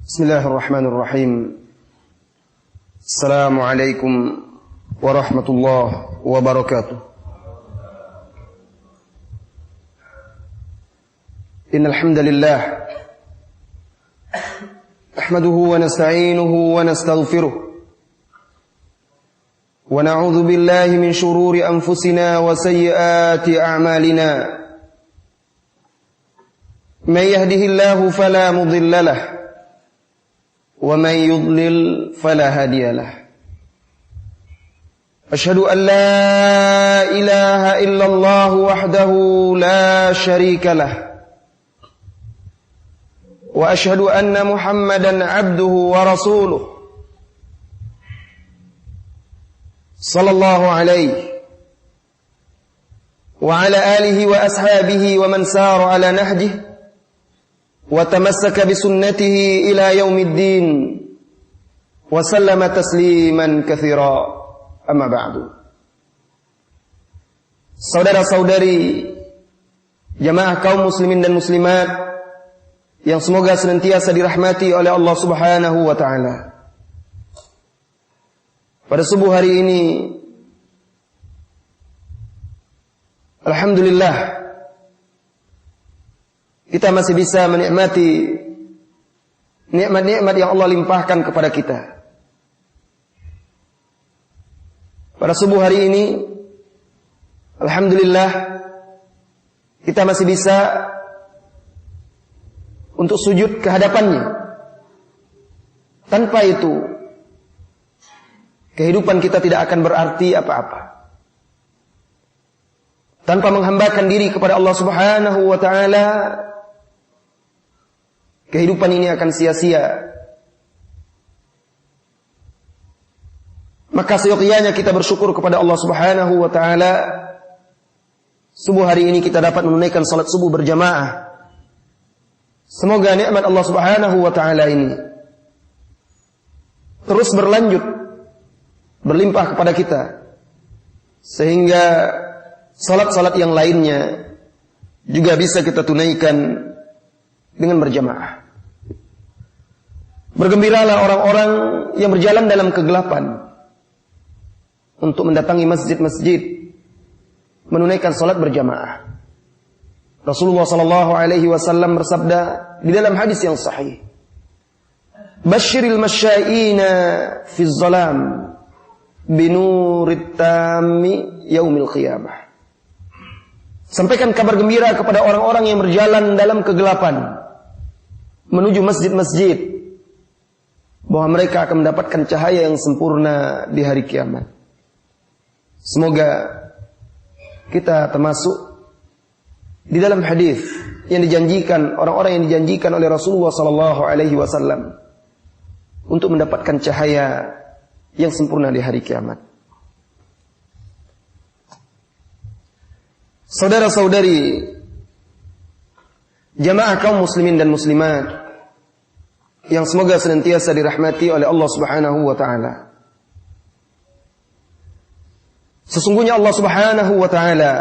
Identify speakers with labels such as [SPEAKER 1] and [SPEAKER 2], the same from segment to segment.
[SPEAKER 1] Bismillahirrahmanirrahim. Assalamualaikum warahmatullahi wabarakatuh. Innal hamdalillah nahmaduhu wa nasta'inuhu wa nastaghfiruh wa na'udzu billahi min shururi anfusina wa sayyiati a'malina. May yahdihillahu fala mudilla lahu ومن يضلل فلا هادي له أشهد أن لا إله إلا الله وحده لا شريك له وأشهد أن محمدا عبده ورسوله صلى الله عليه وعلى آله وأصحابه ومن سار على نهجه وتمسك بسنته إلى يوم الدين وسلم تسليما كثيرا أما بعد. Saudara-saudari jamaah kaum muslimin dan muslimat yang semoga senantiasa dirahmati oleh Allah Subhanahu wa taala. Pada subuh hari ini alhamdulillah kita masih bisa menikmati nikmat-nikmat yang Allah limpahkan kepada kita. Pada subuh hari ini, alhamdulillah, kita masih bisa untuk sujud ke hadapannya. Tanpa itu, kehidupan kita tidak akan berarti apa-apa. Tanpa menghambakan diri kepada Allah Subhanahu wa taala, kehidupan ini akan sia-sia. Maka seyogyanya kita bersyukur kepada Allah Subhanahu wa taala. Subuh hari ini kita dapat menunaikan salat subuh berjamaah. Semoga nikmat Allah Subhanahu wa taala ini terus berlanjut, berlimpah kepada kita, sehingga salat-salat yang lainnya juga bisa kita tunaikan dengan berjamaah. Bergembiralah orang-orang yang berjalan dalam kegelapan untuk mendatangi masjid-masjid menunaikan salat berjamaah. Rasulullah sallallahu alaihi wasallam bersabda di dalam hadis yang sahih, "Basyiril masyaiina fi dhalam binurit tammi yaumil qiyamah." Sampaikan kabar gembira kepada orang-orang yang berjalan dalam kegelapan menuju masjid-masjid bahwa mereka akan mendapatkan cahaya yang sempurna di hari kiamat. Semoga kita termasuk di dalam hadis yang dijanjikan orang-orang yang dijanjikan oleh Rasulullah sallallahu alaihi wasallam untuk mendapatkan cahaya yang sempurna di hari kiamat. Saudara-saudari jamaah kaum muslimin dan muslimat yang semoga senantiasa dirahmati oleh Allah Subhanahu wa taala. Sesungguhnya Allah Subhanahu wa taala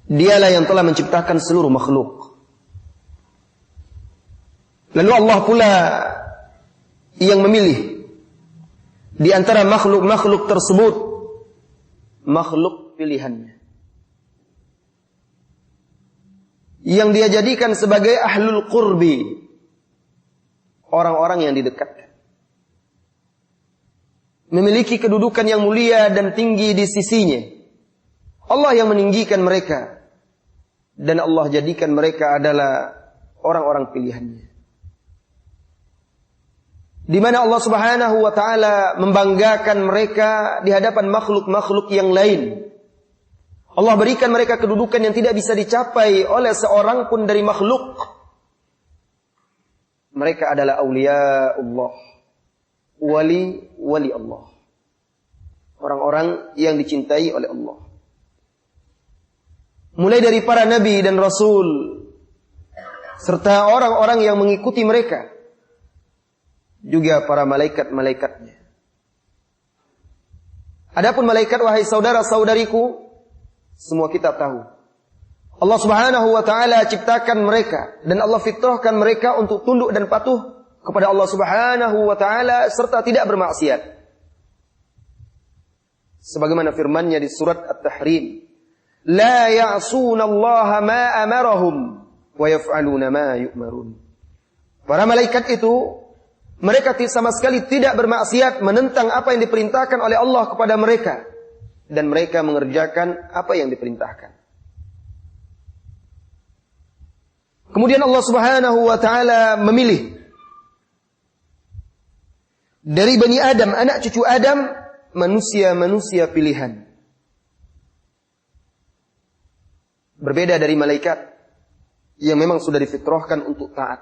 [SPEAKER 1] Dialah yang telah menciptakan seluruh makhluk. Lalu Allah pula yang memilih di antara makhluk-makhluk tersebut makhluk pilihannya, yang dia jadikan sebagai ahlul qurbi, orang-orang yang didekatkan, memiliki kedudukan yang mulia dan tinggi di sisinya. Allah yang meninggikan mereka, dan Allah jadikan mereka adalah orang-orang pilihannya, di mana Allah Subhanahu wa taala membanggakan mereka di hadapan makhluk-makhluk yang lain. Allah berikan mereka kedudukan yang tidak bisa dicapai oleh seorang pun dari makhluk. Mereka adalah aulia Allah, wali Allah, orang-orang yang dicintai oleh Allah. Mulai dari para nabi dan rasul serta orang-orang yang mengikuti mereka, juga para malaikat-malaikatnya. Adapun malaikat, wahai saudara-saudariku, semua kita tahu Allah Subhanahu wa taala ciptakan mereka dan Allah fitrahkan mereka untuk tunduk dan patuh kepada Allah Subhanahu wa taala serta tidak bermaksiat. Sebagaimana firman-Nya di surat At-Tahrim, "La ya'sunallaha ma amarahum wa yaf'aluna ma yu'marun." Para malaikat itu mereka sama sekali tidak bermaksiat menentang apa yang diperintahkan oleh Allah kepada mereka dan mereka mengerjakan apa yang diperintahkan. Kemudian Allah Subhanahu wa taala memilih dari Bani Adam, anak cucu Adam, manusia-manusia pilihan. Berbeda dari malaikat yang memang sudah difitrahkan untuk taat.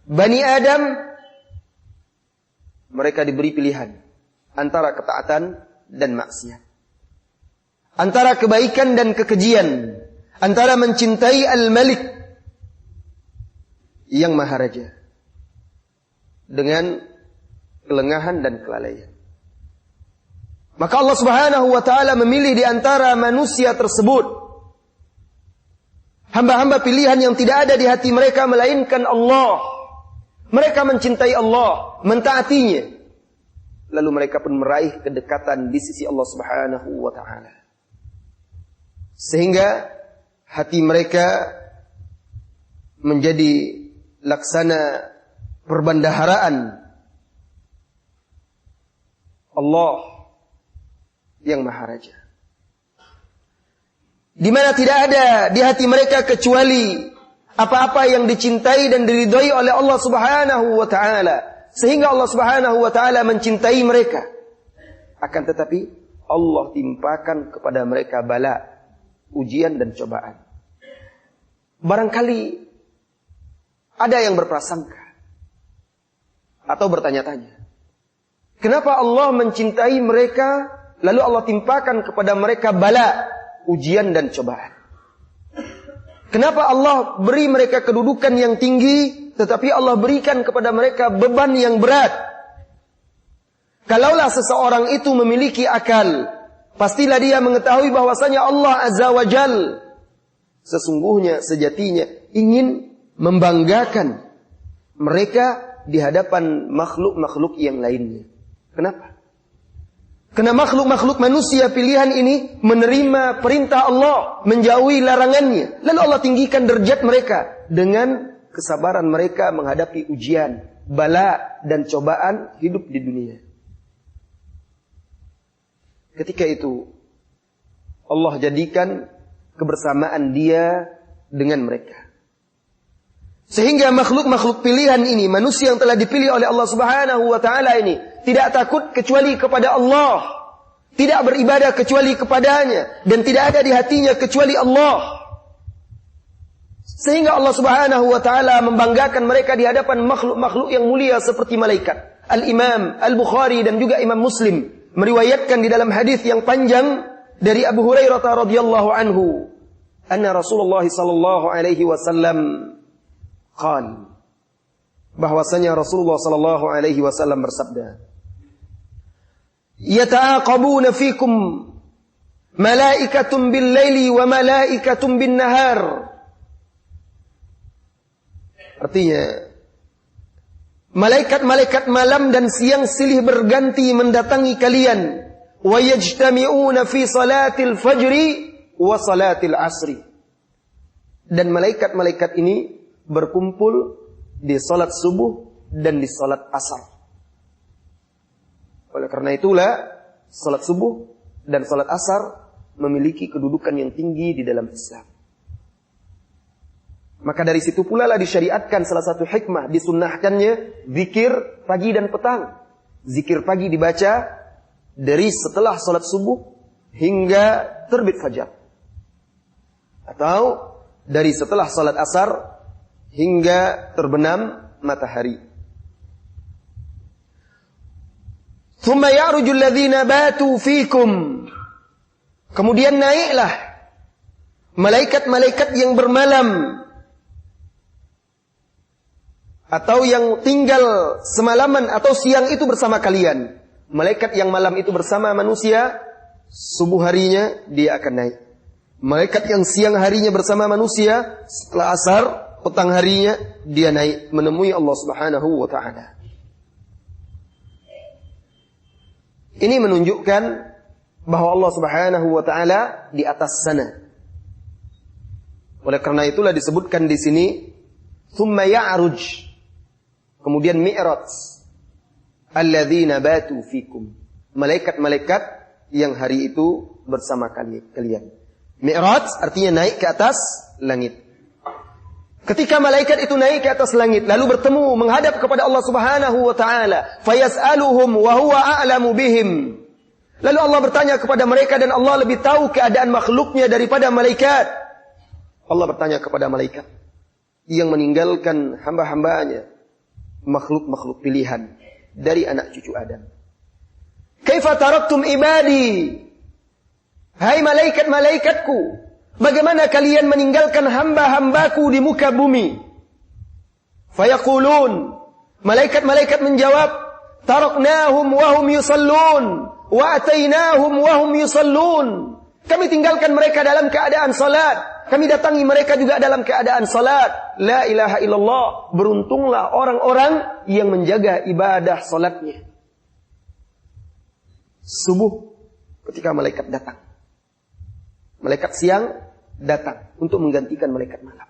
[SPEAKER 1] Bani Adam mereka diberi pilihan antara ketaatan dan maksiat, antara kebaikan dan kekejian, antara mencintai Al-Malik yang Maharaja dengan kelengahan dan kelalaian. Maka Allah Subhanahu wa taala memilih di antara manusia tersebut hamba-hamba pilihan yang tidak ada di hati mereka melainkan Allah. Mereka mencintai Allah, mentaatinya. Lalu mereka pun meraih kedekatan di sisi Allah Subhanahu wa taala. Sehingga hati mereka menjadi laksana perbendaharaan Allah yang Maharaja. Di mana tidak ada di hati mereka kecuali apa-apa yang dicintai dan diridhai oleh Allah Subhanahu wa taala. Sehingga Allah Subhanahu wa taala mencintai mereka. Akan tetapi Allah timpakan kepada mereka bala, ujian dan cobaan. Barangkali ada yang berprasangka atau bertanya-tanya, kenapa Allah mencintai mereka lalu Allah timpakan kepada mereka bala, ujian dan cobaan? Kenapa Allah beri mereka kedudukan yang tinggi tetapi Allah berikan kepada mereka beban yang berat? Kalaulah seseorang itu memiliki akal, pastilah dia mengetahui bahwasanya Allah Azza wa Jalla sesungguhnya, sejatinya ingin membanggakan mereka di hadapan makhluk-makhluk yang lainnya. Kenapa? Karena makhluk-makhluk manusia pilihan ini menerima perintah Allah, menjauhi larangannya. Lalu Allah tinggikan derajat mereka dengan kesabaran mereka menghadapi ujian, bala dan cobaan hidup di dunia. Ketika itu Allah jadikan kebersamaan dia dengan mereka. Sehingga makhluk-makhluk pilihan ini, manusia yang telah dipilih oleh Allah Subhanahu wa taala ini, tidak takut kecuali kepada Allah, tidak beribadah kecuali kepadanya, dan tidak ada di hatinya kecuali Allah. Sehingga Allah Subhanahu wa taala membanggakan mereka di hadapan makhluk-makhluk yang mulia seperti malaikat. Al-Imam Al-Bukhari dan juga Imam Muslim meriwayatkan di dalam hadis yang panjang dari Abu Hurairah radhiyallahu anhu, anna Rasulullah sallallahu alaihi wasallam qala, bahwasanya Rasulullah sallallahu alaihi wasallam bersabda, yata'aqabuna fikum malaikatun bil laili wa malaikatun bin nahar. Artinya malaikat-malaikat malam dan siang silih berganti mendatangi kalian. Wa yajtami'una fi salatil fajri wa salatil asri. Dan malaikat-malaikat ini berkumpul di salat subuh dan di salat asar. Oleh karena itulah salat subuh dan salat asar memiliki kedudukan yang tinggi di dalam Islam. Maka dari situ pula lah disyariatkan salah satu hikmah, disunnahkannya zikir pagi dan petang. Zikir pagi dibaca dari setelah salat subuh hingga terbit fajar, atau dari setelah salat asar hingga terbenam matahari. Thumma ya'ruju alladhina batu fikum. Kemudian naiklah malaikat-malaikat yang bermalam atau yang tinggal semalaman atau siang itu bersama kalian. Malaikat yang malam itu bersama manusia, subuh harinya dia akan naik. Malaikat yang siang harinya bersama manusia, setelah asar, petang harinya, dia naik menemui Allah Subhanahu wa ta'ala. Ini menunjukkan bahwa Allah Subhanahu wa ta'ala di atas sana. Oleh karena itulah disebutkan di sini, thumma ya'ruj, kemudian mi'raj, alladzina batu fikum, malaikat-malaikat yang hari itu bersama kalian. Mi'raj artinya naik ke atas langit. Ketika malaikat itu naik ke atas langit, lalu bertemu menghadap kepada Allah Subhanahu wa ta'ala, fayas'aluhum wa huwa a'lamu bihim. Lalu Allah bertanya kepada mereka dan Allah lebih tahu keadaan makhluknya daripada malaikat. Allah bertanya kepada malaikat yang meninggalkan hamba-hambanya, makhluk-makhluk pilihan dari anak cucu Adam. Kaifa taraktum ibadi? Hai malaikat-malaikatku, bagaimana kalian meninggalkan hamba-hambaku di muka bumi? Fayaqulun, malaikat-malaikat menjawab, taraknahum wa hum yusallun, wa atainahum wa hum yusallun. Kami tinggalkan mereka dalam keadaan salat. Kami datangi mereka juga dalam keadaan salat. La ilaha illallah. Beruntunglah orang-orang yang menjaga ibadah salatnya. Subuh ketika malaikat datang. Malaikat siang datang untuk menggantikan malaikat malam.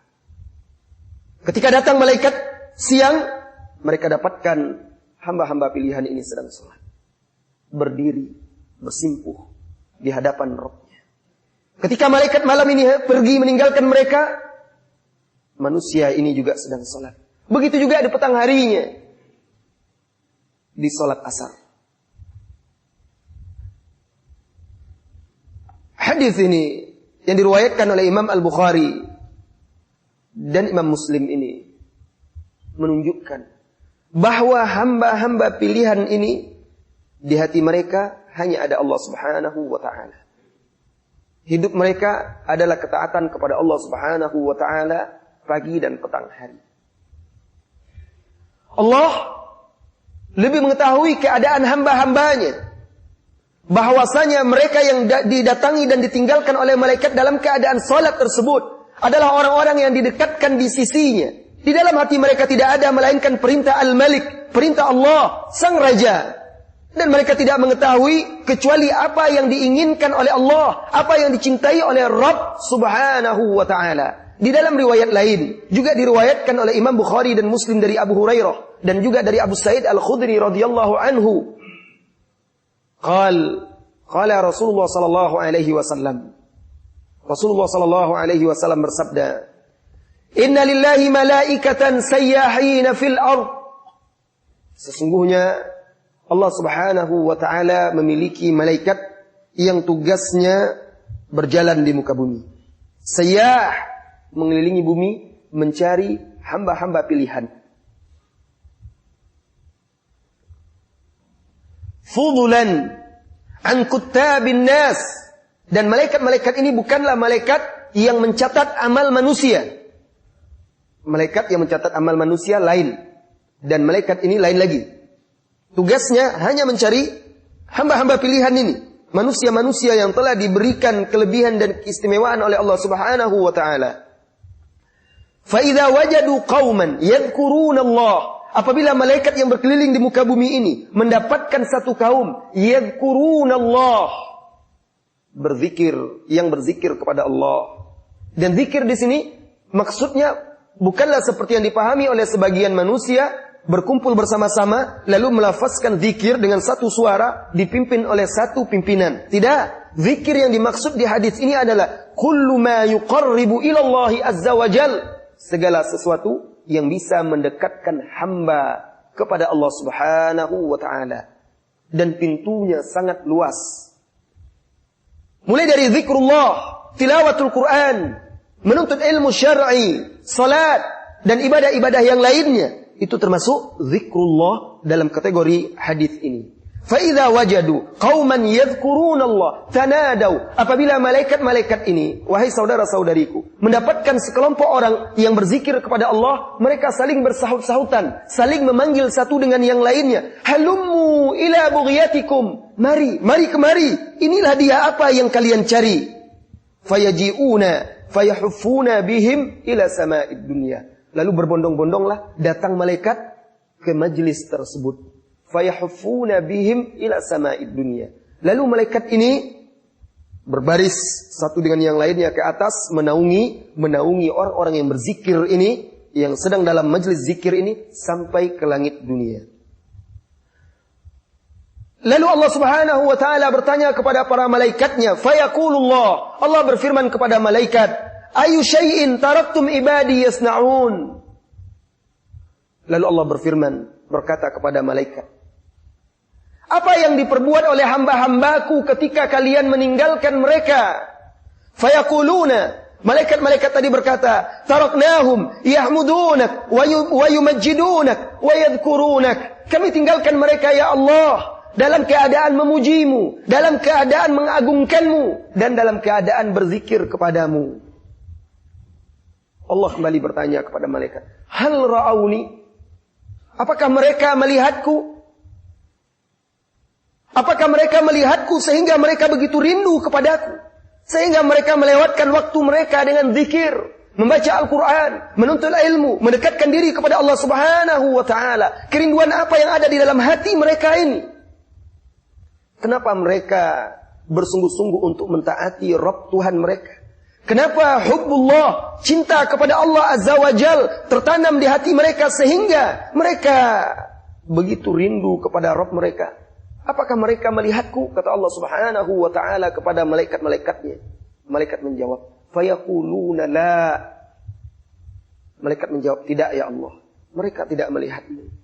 [SPEAKER 1] Ketika datang malaikat siang, mereka dapatkan hamba-hamba pilihan ini sedang salat. Berdiri, bersimpuh di hadapan Rabb. Ketika malaikat malam ini pergi meninggalkan mereka, manusia ini juga sedang salat. Begitu juga di petang harinya, di salat asar. Hadis ini yang diriwayatkan oleh Imam Al-Bukhari dan Imam Muslim ini menunjukkan bahwa hamba-hamba pilihan ini di hati mereka hanya ada Allah Subhanahu wa ta'ala. Hidup mereka adalah ketaatan kepada Allah Subhanahu wa ta'ala pagi dan petang hari. Allah lebih mengetahui keadaan hamba-hambanya. Bahwasanya mereka yang didatangi dan ditinggalkan oleh malaikat dalam keadaan salat tersebut adalah orang-orang yang didekatkan di sisinya. Di dalam hati mereka tidak ada melainkan perintah Al-Malik, perintah Allah, Sang Raja. Dan mereka tidak mengetahui kecuali apa yang diinginkan oleh Allah, apa yang dicintai oleh Rabb Subhanahu wa ta'ala. Di dalam riwayat lain juga diriwayatkan oleh Imam Bukhari dan Muslim dari Abu Hurairah dan juga dari Abu Sa'id Al-Khudri radhiyallahu anhu. Qala Rasulullah sallallahu alaihi wasallam. Rasulullah sallallahu alaihi wasallam bersabda, "Inna lillahi malaikatan sayyahina fil ard." Sesungguhnya Allah Subhanahu wa ta'ala memiliki malaikat yang tugasnya berjalan di muka bumi. Sayyah, mengelilingi bumi, mencari hamba-hamba pilihan. Fudulan an kuttabin nas. Dan malaikat-malaikat ini bukanlah malaikat yang mencatat amal manusia. Malaikat yang mencatat amal manusia lain. Dan malaikat ini lain lagi. Tugasnya hanya mencari hamba-hamba pilihan ini. Manusia-manusia yang telah diberikan kelebihan dan keistimewaan oleh Allah Subhanahu wa ta'ala. فَإِذَا وَجَدُوا قَوْمًا يَذْكُرُونَ اللَّهِ. Apabila malaikat yang berkeliling di muka bumi ini mendapatkan satu kaum يَذْكُرُونَ اللَّهِ, yang berzikir kepada Allah. Dan zikir di sini maksudnya bukanlah seperti yang dipahami oleh sebagian manusia, berkumpul bersama-sama lalu melafazkan zikir dengan satu suara dipimpin oleh satu pimpinan. Tidak. Zikir yang dimaksud di hadis ini adalah kullu ma yuqarribu ila Allah azza wa jal. Segala sesuatu yang bisa mendekatkan hamba kepada Allah Subhanahu wa ta'ala. Dan pintunya sangat luas. Mulai dari zikrullah, tilawatul Quran, menuntut ilmu syar'i, salat, dan ibadah-ibadah yang lainnya. Itu termasuk zikrullah dalam kategori hadis ini. فَإِذَا وَجَدُوا قَوْمًا يَذْكُرُونَ اللَّهِ تَنَادَوْا. Apabila malaikat-malaikat ini, wahai saudara-saudariku, mendapatkan sekelompok orang yang berzikir kepada Allah, mereka saling bersahut-sahutan, saling memanggil satu dengan yang lainnya. Halummu ila bughiyatikum. Mari kemari. Inilah dia apa yang kalian cari. fayaji'una fayahuffuna bihim ila sama'id dunya. Lalu berbondong-bondonglah datang malaikat ke majlis tersebut. Fayahuffuna bihim ila sama'id dunya. Lalu malaikat ini berbaris satu dengan yang lainnya ke atas, menaungi orang-orang yang berzikir ini, yang sedang dalam majlis zikir ini, sampai ke langit dunia. Lalu Allah Subhanahu wa taala bertanya kepada para malaikatnya, fayaqulullah, Allah berfirman kepada malaikat, ayu syai'in taraktum ibadi yasna'un. Lalu Allah berkata kepada malaikat, apa yang diperbuat oleh hamba-hambaku ketika kalian meninggalkan mereka? Fayaquluna, malaikat-malaikat tadi berkata, taraknahum yahmudunak wa yumajjidunak wa yadhkurunak. Kami tinggalkan mereka ya Allah dalam keadaan memujimu, dalam keadaan mengagungkanmu, dan dalam keadaan berzikir kepadamu. Allah kembali bertanya kepada malaikat, hal ra'auni? Apakah mereka melihatku? Apakah mereka melihatku sehingga mereka begitu rindu kepadaku? Sehingga mereka melewatkan waktu mereka dengan zikir, membaca Al-Quran, menuntut ilmu, mendekatkan diri kepada Allah Subhanahu wa ta'ala. Kerinduan apa yang ada di dalam hati mereka ini? Kenapa mereka bersungguh-sungguh untuk mentaati Rabb Tuhan mereka? Kenapa hubbullah, cinta kepada Allah Azza wa Jal, tertanam di hati mereka sehingga mereka begitu rindu kepada Rabb mereka? Apakah mereka melihatku? Kata Allah Subhanahu wa ta'ala kepada malaikat-malaikatnya. Malaikat menjawab, fayaquluna la. Malaikat menjawab, tidak ya Allah, mereka tidak melihatmu.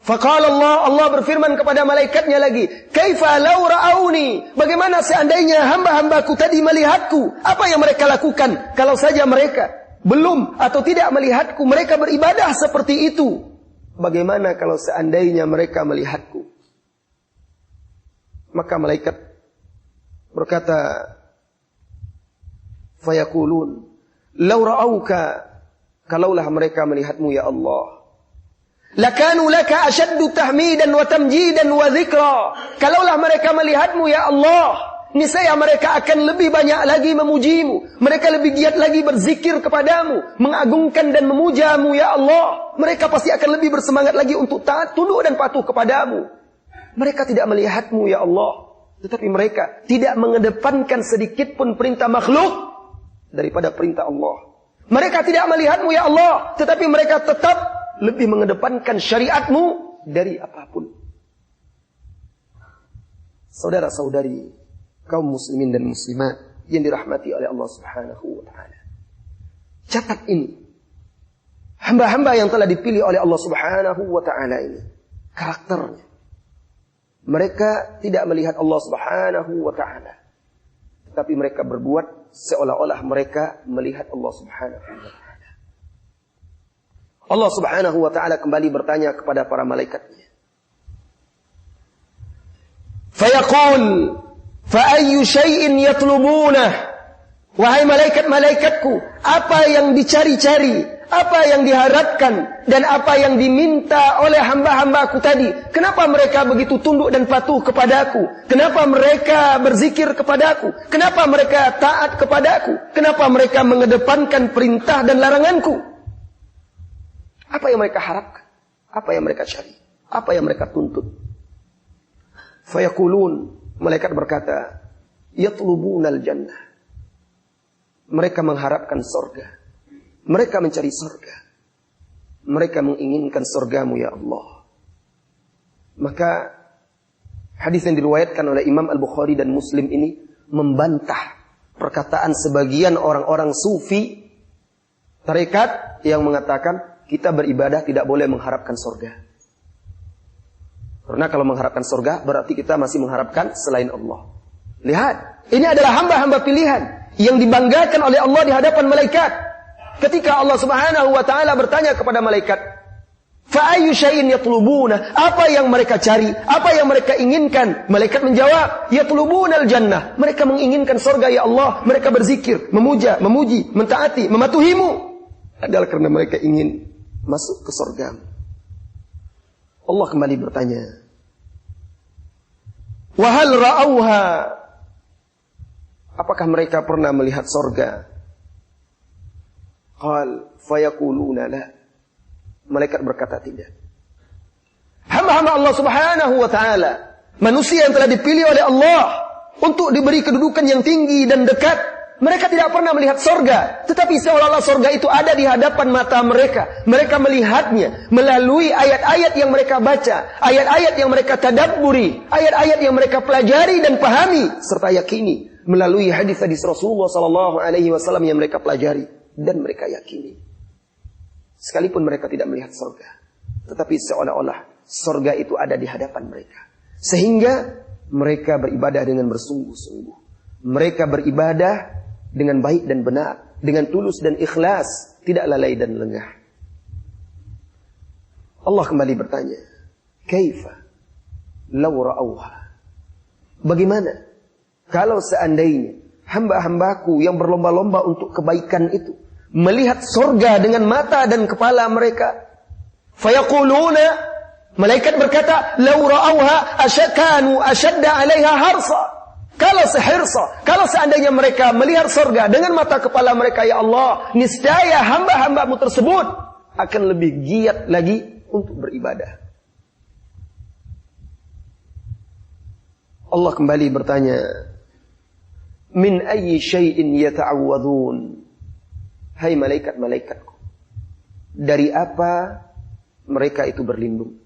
[SPEAKER 1] Faqala Allah berfirman kepada malaikatnya lagi, kaifa law ra'auni? Bagaimana seandainya hamba-hambaku tadi melihatku? Apa yang mereka lakukan kalau saja mereka belum atau tidak melihatku? Mereka beribadah seperti itu. Bagaimana kalau seandainya mereka melihatku? Maka malaikat berkata, fayaqulun, law ra'auka, kalaulah mereka melihatmu ya Allah, lakanu laka ashaddu tahmidan wa tamjidan wa dzikra. Kalaulah mereka melihatmu ya Allah, niscaya mereka akan lebih banyak lagi memujimu. Mereka lebih giat lagi berzikir kepadamu, mengagungkan dan memujamu ya Allah. Mereka pasti akan lebih bersemangat lagi untuk taat, tunduk dan patuh kepadamu. Mereka tidak melihatmu ya Allah, tetapi mereka tidak mengedepankan sedikit pun perintah makhluk daripada perintah Allah. Mereka tidak melihatmu ya Allah, tetapi mereka tetap lebih mengedepankan syariatmu dari apapun. Saudara-saudari, kaum muslimin dan muslimat yang dirahmati oleh Allah Subhanahu wa ta'ala, catat ini, hamba-hamba yang telah dipilih oleh Allah Subhanahu wa ta'ala ini, karakternya. Mereka tidak melihat Allah Subhanahu wa ta'ala, tetapi mereka berbuat seolah-olah mereka melihat Allah Subhanahu wa ta'ala. Allah Subhanahu wa ta'ala kembali bertanya kepada para malaikatnya, fayaqul fa ayyu syai'in yatlubunah? Wahai malaikat-malaikatku, apa yang dicari-cari, apa yang diharapkan, dan apa yang diminta oleh hamba-hambaku tadi? Kenapa mereka begitu tunduk dan patuh kepadaku? Kenapa mereka berzikir kepadaku? Kenapa mereka taat kepadaku? Kenapa mereka mengedepankan perintah dan laranganku? Apa yang mereka harapkan? Apa yang mereka cari? Apa yang mereka tuntut? Fayaqulun, malaikat berkata, yatlubunal jannah. Mereka mengharapkan surga. Mereka mencari surga. Mereka menginginkan surgamu ya Allah. Maka hadis yang diriwayatkan oleh Imam Al-Bukhari dan Muslim ini membantah perkataan sebagian orang-orang sufi tarekat yang mengatakan kita beribadah tidak boleh mengharapkan surga. Karena kalau mengharapkan surga berarti kita masih mengharapkan selain Allah. Lihat, ini adalah hamba-hamba pilihan yang dibanggakan oleh Allah di hadapan malaikat. Ketika Allah Subhanahu wa ta'ala bertanya kepada malaikat, fa ayyu syai'in yatlubuna? Apa yang mereka cari? Apa yang mereka inginkan? Malaikat menjawab, yatlubunal jannah. Mereka menginginkan surga ya Allah. Mereka berzikir, memuja, memuji, mentaati, mematuhimu adalah karena mereka ingin masuk ke surga. Allah kembali bertanya, wa hal ra'auha? apakah mereka pernah melihat sorga? Qal fayaquluna la. Malaikat berkata tidak. Hamba-hamba Allah Subhanahu wa taala, manusia yang telah dipilih oleh Allah untuk diberi kedudukan yang tinggi dan dekat, mereka tidak pernah melihat sorga, tetapi seolah-olah sorga itu ada di hadapan mata mereka. Mereka melihatnya melalui ayat-ayat yang mereka baca, ayat-ayat yang mereka tadabburi, ayat-ayat yang mereka pelajari dan pahami serta yakini melalui hadis-hadis Rasulullah sallallahu alaihi wasallam yang mereka pelajari dan mereka yakini. Sekalipun mereka tidak melihat sorga, tetapi seolah-olah sorga itu ada di hadapan mereka. Sehingga mereka beribadah dengan bersungguh-sungguh. Mereka beribadah dengan baik dan benar, dengan tulus dan ikhlas, tidak lalai dan lengah. Allah kembali bertanya, kaifa law ra'awha? Bagaimana kalau seandainya hamba-hambaku yang berlomba-lomba untuk kebaikan itu melihat sorga dengan mata dan kepala mereka? Fayaquluna, malaikat berkata, law ra'awha asyakanu ashadda 'alaiha harsa. Kalau seandainya mereka melihat sorga dengan mata kepala mereka, ya Allah, niscaya hamba-hambamu tersebut akan lebih giat lagi untuk beribadah. Allah kembali bertanya, min ayyi syai'in yata'awwadun? Hai malaikat-malaikatku, dari apa mereka itu berlindung?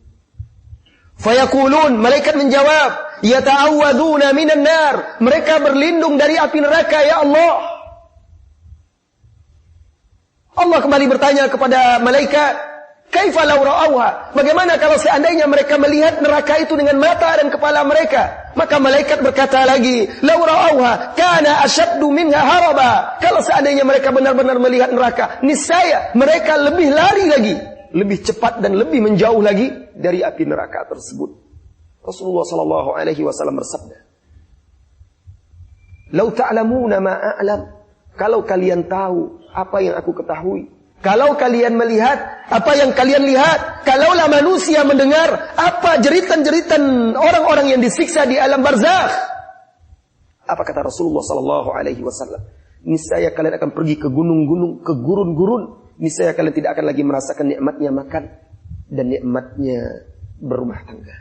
[SPEAKER 1] Fayaqulun, malaikat menjawab, yata'awwaduna minan nar. Mereka berlindung dari api neraka, ya Allah. Allah kembali bertanya kepada malaikat, kaifa law ra'awha? Bagaimana kalau seandainya mereka melihat neraka itu dengan mata dan kepala mereka? Maka malaikat berkata lagi, law ra'awha kana ashaddu minha haraba. Kalau seandainya mereka benar-benar melihat neraka, niscaya mereka lebih lari lagi, lebih cepat dan lebih menjauh lagi dari api neraka tersebut. Rasulullah sallallahu alaihi wasallam bersabda, "Lau ta'lamuna ma a'lam." Kalau kalian tahu apa yang aku ketahui, kalau kalian melihat apa yang kalian lihat, kalaulah manusia mendengar apa jeritan-jeritan orang-orang yang disiksa di alam barzakh, apa kata Rasulullah sallallahu alaihi wasallam? Niscaya kalian akan pergi ke gunung-gunung, ke gurun-gurun. Niscaya kalian tidak akan lagi merasakan nikmatnya makan dan nikmatnya berumah tangga.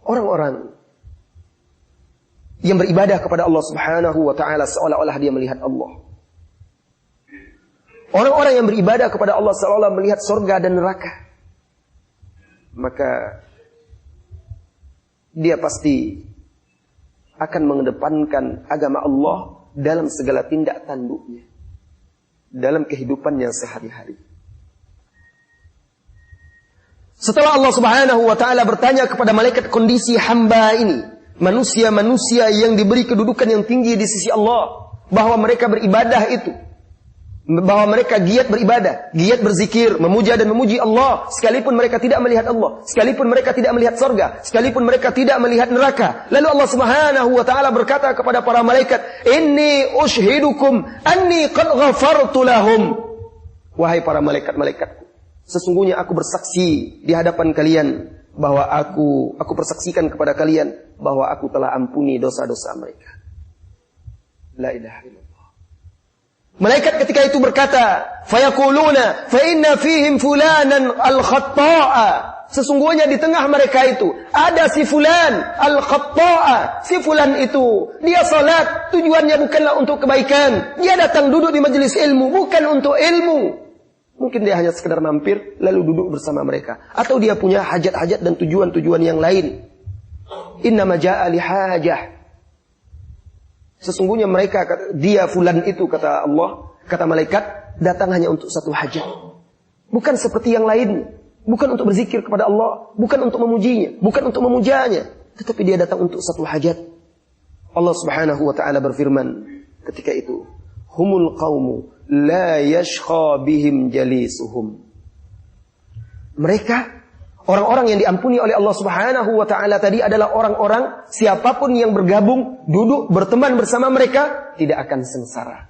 [SPEAKER 1] Orang-orang yang beribadah kepada Allah Subhanahu wa taala seolah-olah dia melihat Allah. Orang-orang yang beribadah kepada Allah seolah-olah melihat surga dan neraka. Maka dia pasti akan mengedepankan agama Allah dalam segala tindak tanduknya, dalam kehidupannya sehari-hari. Setelah Allah Subhanahu wa taala bertanya kepada malaikat kondisi hamba ini, manusia-manusia yang diberi kedudukan yang tinggi di sisi Allah, bahwa mereka beribadah itu, bahwa mereka giat beribadah, giat berzikir, memuja dan memuji Allah, sekalipun mereka tidak melihat Allah, sekalipun mereka tidak melihat surga, sekalipun mereka tidak melihat neraka. Lalu Allah Subhanahu wa taala berkata kepada para malaikat, "Inni ushhidukum anni qad ghafartu lahum." Wahai para malaikat-malaikatku, sesungguhnya aku bersaksi di hadapan kalian bahwa aku persaksikan kepada kalian bahwa aku telah ampuni dosa-dosa mereka. La ilaha illallah. Malaikat ketika itu berkata, fayaquluna fa inna fihim fulanan al-khatta'a. Sesungguhnya di tengah mereka itu ada si fulan al-khatta'a. Si fulan itu dia salat tujuannya bukanlah untuk kebaikan. Dia datang duduk di majelis ilmu bukan untuk ilmu. Mungkin dia hanya sekedar mampir lalu duduk bersama mereka, atau dia punya hajat-hajat dan tujuan-tujuan yang lain. Innama jaa'a li hajah. Sesungguhnya mereka, dia fulan itu, kata Allah, kata malaikat, datang hanya untuk satu hajat. Bukan seperti yang lain. Bukan untuk berzikir kepada Allah. Bukan untuk memujinya. Bukan untuk memujanya. Tetapi dia datang untuk satu hajat. Allah Subhanahu wa ta'ala berfirman ketika itu, humul qawmu la yashqa bihim jalisuhum. Mereka, orang-orang yang diampuni oleh Allah Subhanahu wa ta'ala tadi adalah orang-orang, siapapun yang bergabung, duduk, berteman bersama mereka, tidak akan sengsara.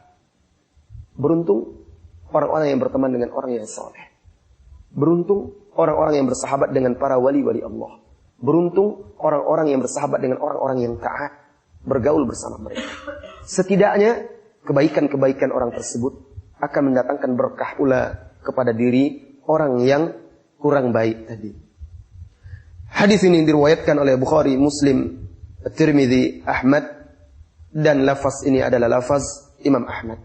[SPEAKER 1] Beruntung orang-orang yang berteman dengan orang yang saleh. Beruntung orang-orang yang bersahabat dengan para wali-wali Allah. Beruntung orang-orang yang bersahabat dengan orang-orang yang taat. bergaul bersama mereka. Setidaknya kebaikan-kebaikan orang tersebut akan mendatangkan berkah pula kepada diri orang yang kurang baik tadi. Hadis ini diriwayatkan oleh Bukhari, Muslim, At-Tirmidzi, Ahmad, dan lafaz ini adalah lafaz Imam Ahmad.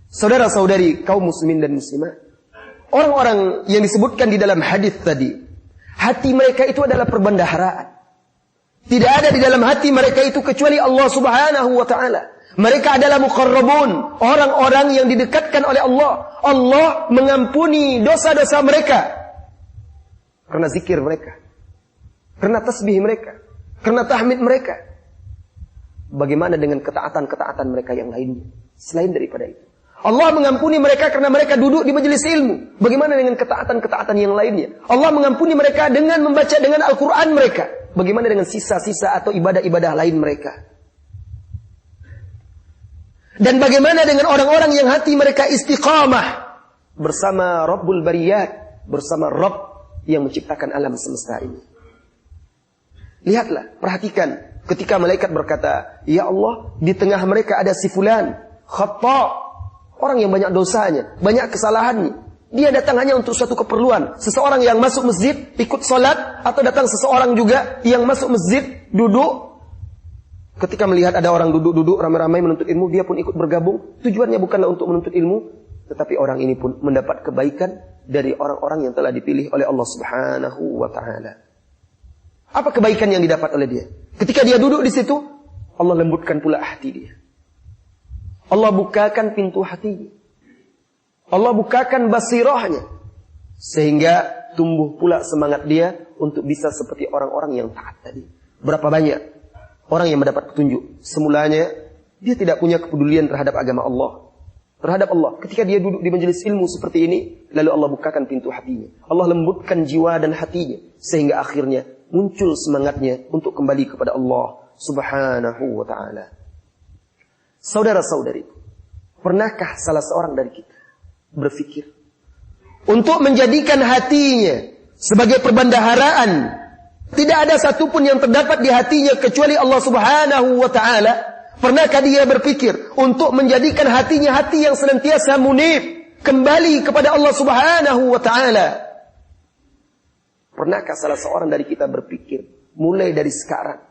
[SPEAKER 1] Saudara-saudari kaum muslimin dan muslimah, orang-orang yang disebutkan di dalam hadis tadi, hati mereka itu adalah perbendaharaan. Tidak ada di dalam hati mereka itu kecuali Allah Subhanahu wa ta'ala. Mereka adalah muqarrabun, orang-orang yang didekatkan oleh Allah. Allah mengampuni dosa-dosa mereka karena zikir mereka, karena tasbih mereka, karena tahmid mereka. Bagaimana dengan ketaatan-ketaatan mereka yang lainnya selain daripada itu? Allah mengampuni mereka karena mereka duduk di majelis ilmu. Bagaimana dengan ketaatan-ketaatan yang lainnya? Allah mengampuni mereka dengan membaca dengan Al-Quran mereka. Bagaimana dengan sisa-sisa atau ibadah-ibadah lain mereka? Dan bagaimana dengan orang-orang yang hati mereka istiqamah bersama Rabbul Bariyat, bersama Rabb yang menciptakan alam semesta ini? Lihatlah, perhatikan ketika malaikat berkata, "Ya Allah, di tengah mereka ada si fulan, khata', orang yang banyak dosanya, banyak kesalahannya. Dia datang hanya untuk suatu keperluan. Seseorang yang masuk masjid, ikut sholat, atau datang seseorang juga yang masuk masjid, duduk. Ketika melihat ada orang duduk-duduk ramai-ramai menuntut ilmu, dia pun ikut bergabung. Tujuannya bukanlah untuk menuntut ilmu, tetapi orang ini pun mendapat kebaikan dari orang-orang yang telah dipilih oleh Allah Subhanahu wa ta'ala. Apa kebaikan yang didapat oleh dia? Ketika dia duduk di situ, Allah lembutkan pula hati dia. Allah bukakan pintu hatinya. Allah bukakan basirahnya. Sehingga tumbuh pula semangat dia untuk bisa seperti orang-orang yang taat tadi. Berapa banyak orang yang mendapat petunjuk. Semulanya dia tidak punya kepedulian terhadap agama Allah, terhadap Allah. Ketika dia duduk di majelis ilmu seperti ini, lalu Allah bukakan pintu hatinya. Allah lembutkan jiwa dan hatinya. Sehingga akhirnya muncul semangatnya untuk kembali kepada Allah Subhanahu wa ta'ala. Saudara-saudari, pernahkah salah seorang dari kita berpikir untuk menjadikan hatinya sebagai perbendaharaan? Tidak ada satupun yang terdapat di hatinya kecuali Allah Subhanahu wa ta'ala. Pernahkah dia berpikir untuk menjadikan hatinya hati yang senantiasa munib, kembali kepada Allah Subhanahu wa ta'ala? Pernahkah salah seorang dari kita berpikir mulai dari sekarang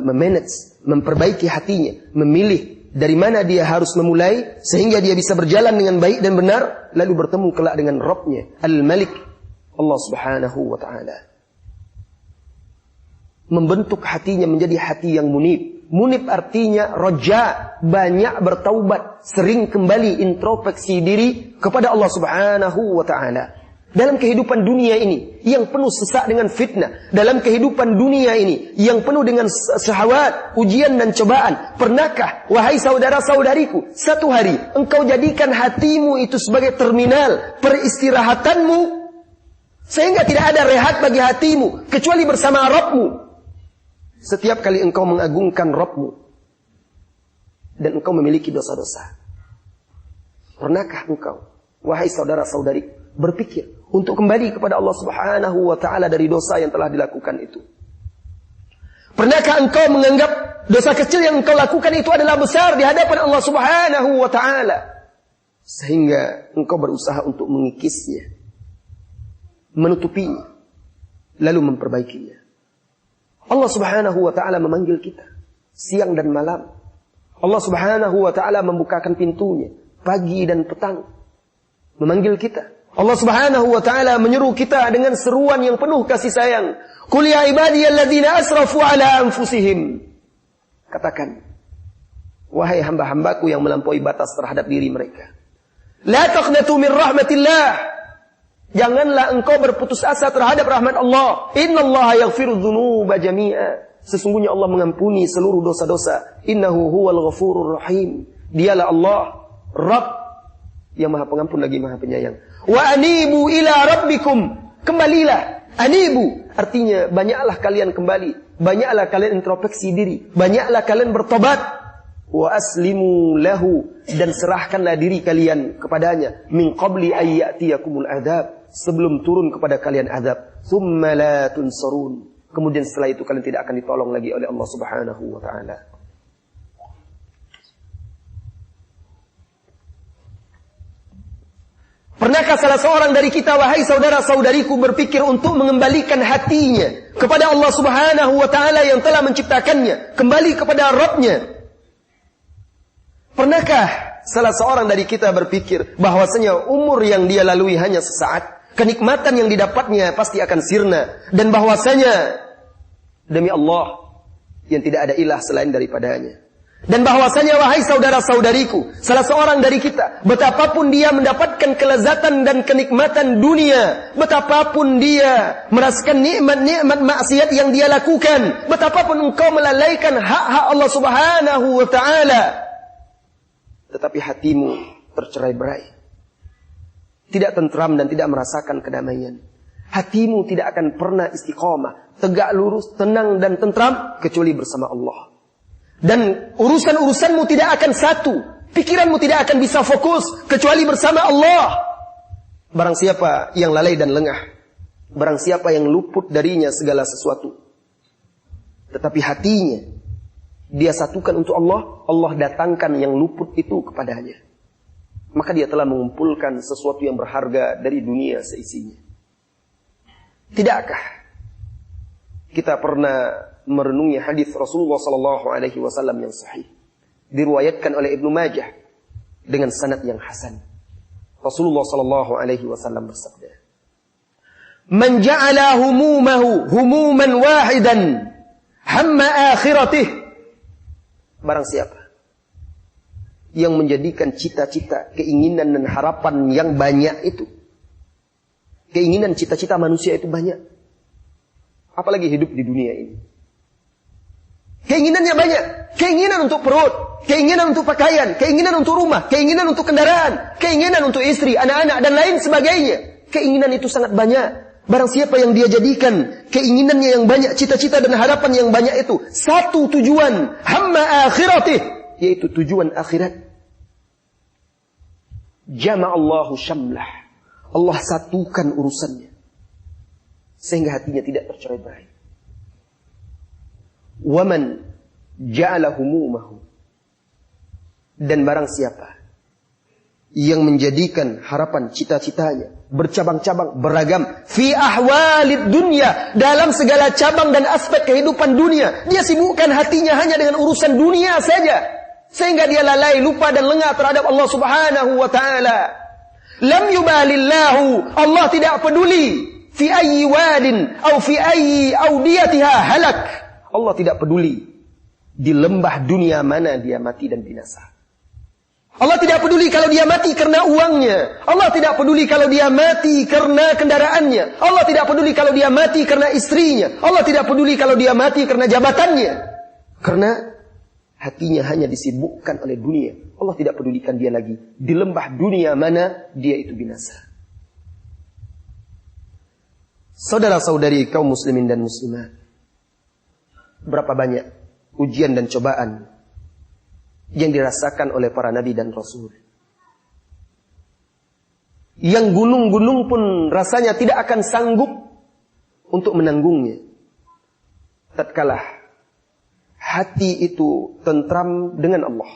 [SPEAKER 1] memanage, memperbaiki hatinya, memilih dari mana dia harus memulai sehingga dia bisa berjalan dengan baik dan benar, lalu bertemu kelak dengan Rabbnya Al-Malik, Allah Subhanahu wa ta'ala. Membentuk hatinya menjadi hati yang munib. Munib artinya roja, banyak bertaubat, sering kembali introspeksi diri kepada Allah Subhanahu wa ta'ala. Dalam kehidupan dunia ini yang penuh sesak dengan fitnah, dalam kehidupan dunia ini yang penuh dengan syahwat, ujian dan cobaan, pernahkah wahai saudara-saudariku, satu hari engkau jadikan hatimu itu sebagai terminal peristirahatanmu, sehingga tidak ada rehat bagi hatimu kecuali bersama Rabbmu? Setiap kali engkau mengagungkan Rabbmu dan engkau memiliki dosa-dosa, pernahkah engkau wahai saudara-saudariku berpikir untuk kembali kepada Allah Subhanahu wa ta'ala dari dosa yang telah dilakukan itu? Pernahkah engkau menganggap dosa kecil yang engkau lakukan itu adalah besar di hadapan Allah Subhanahu wa ta'ala, sehingga engkau berusaha untuk mengikisnya, menutupinya, lalu memperbaikinya? Allah Subhanahu wa ta'ala memanggil kita siang dan malam. Allah Subhanahu wa ta'ala membukakan pintunya pagi dan petang, memanggil kita. Allah Subhanahu wa ta'ala menyeru kita dengan seruan yang penuh kasih sayang. Qul ya ibadiyalladzina asrafu ala anfusihim. Katakan, wahai hamba-hambaku yang melampaui batas terhadap diri mereka, la taqnatu min rahmatillah. Janganlah engkau berputus asa terhadap rahmat Allah. Innallaha yaghfiru dzunuba jami'a. Sesungguhnya Allah mengampuni seluruh dosa-dosa. Innahu huwal ghafurur rahim. Dialah Allah, Rabb yang Maha Pengampun lagi Maha Penyayang. Wa anibu ila rabbikum. Kembalilah. Anibu artinya banyaklah kalian kembali, banyaklah kalian introspeksi diri, banyaklah kalian bertobat. Wa aslimu lahu, dan serahkanlah diri kalian kepadanya, min qabli ayyatiyakumul adzab, sebelum turun kepada kalian azab. Tsumma la tunsarun, Kemudian setelah itu kalian tidak akan ditolong lagi oleh Allah Subhanahu wa taala. Pernahkah salah seorang dari kita, wahai saudara-saudariku, berpikir untuk mengembalikan hatinya kepada Allah Subhanahu wa taala yang telah menciptakannya, kembali kepada Rabb-nya? Pernahkah salah seorang dari kita berpikir bahwasanya umur yang dia lalui hanya sesaat, kenikmatan yang didapatnya pasti akan sirna, dan bahwasanya demi Allah yang tidak ada ilah selain daripadanya? Dan bahwasanya, wahai saudara-saudariku, salah seorang dari kita, betapapun dia mendapatkan kelezatan dan kenikmatan dunia, betapapun dia merasakan nikmat-nikmat maksiat yang dia lakukan, betapapun engkau melalaikan hak-hak Allah Subhanahu wa taala, tetapi hatimu tercerai-berai, tidak tentram dan tidak merasakan kedamaian. Hatimu tidak akan pernah istiqamah, tegak lurus, tenang dan tentram kecuali bersama Allah. Dan urusan-urusanmu tidak akan satu, pikiranmu tidak akan bisa fokus kecuali bersama Allah. Barang siapa yang lalai dan lengah, barang siapa yang luput darinya segala sesuatu, tetapi hatinya dia satukan untuk Allah, Allah datangkan yang luput itu kepadanya, maka dia telah mengumpulkan sesuatu yang berharga dari dunia seisinya. Tidakkah kita pernah merenungi hadis Rasulullah sallallahu alaihi wasallam yang sahih, diriwayatkan oleh Ibnu Majah dengan sanad yang hasan. Rasulullah sallallahu alaihi wasallam bersabda, "Man ja'ala humumahu humuman wahidan, hamma akhiratih." Barang siapa yang menjadikan cita-cita, keinginan dan harapan yang banyak itu, keinginan cita-cita manusia itu banyak, apalagi hidup di dunia ini. Keinginannya banyak, keinginan untuk perut, keinginan untuk pakaian, keinginan untuk rumah, keinginan untuk kendaraan, keinginan untuk istri, anak-anak dan lain sebagainya. Keinginan itu sangat banyak. Barang siapa yang dia jadikan keinginannya yang banyak, cita-cita dan harapan yang banyak itu satu tujuan, hamma akhiratih, yaitu tujuan akhirat, jama'allahu syamlah, Allah satukan urusannya sehingga hatinya tidak tercerai-berai. Waman ja'ala humumahu, dan barang siapa yang menjadikan harapan cita-citanya bercabang-cabang, beragam, fi ahwalid dunya, dalam segala cabang dan aspek kehidupan dunia, dia sibukkan hatinya hanya dengan urusan dunia saja, sehingga dia lalai, lupa dan lengah terhadap Allah Subhanahu wa taala. Lam yubalillahu, Allah tidak peduli, fi ayyi wadin au fi ayyi audiyatiha halak, Allah tidak peduli di lembah dunia mana dia mati dan binasa. Allah tidak peduli kalau dia mati karena uangnya. Allah tidak peduli kalau dia mati karena kendaraannya. Allah tidak peduli kalau dia mati karena istrinya. Allah tidak peduli kalau dia mati karena jabatannya. Karena hatinya hanya disibukkan oleh dunia. Allah tidak pedulikan dia lagi di lembah dunia mana dia itu binasa. Saudara-saudari kaum muslimin dan muslimat, berapa banyak ujian dan cobaan yang dirasakan oleh para nabi dan rasul, yang gunung-gunung pun rasanya tidak akan sanggup untuk menanggungnya, tatkala hati itu tentram dengan Allah,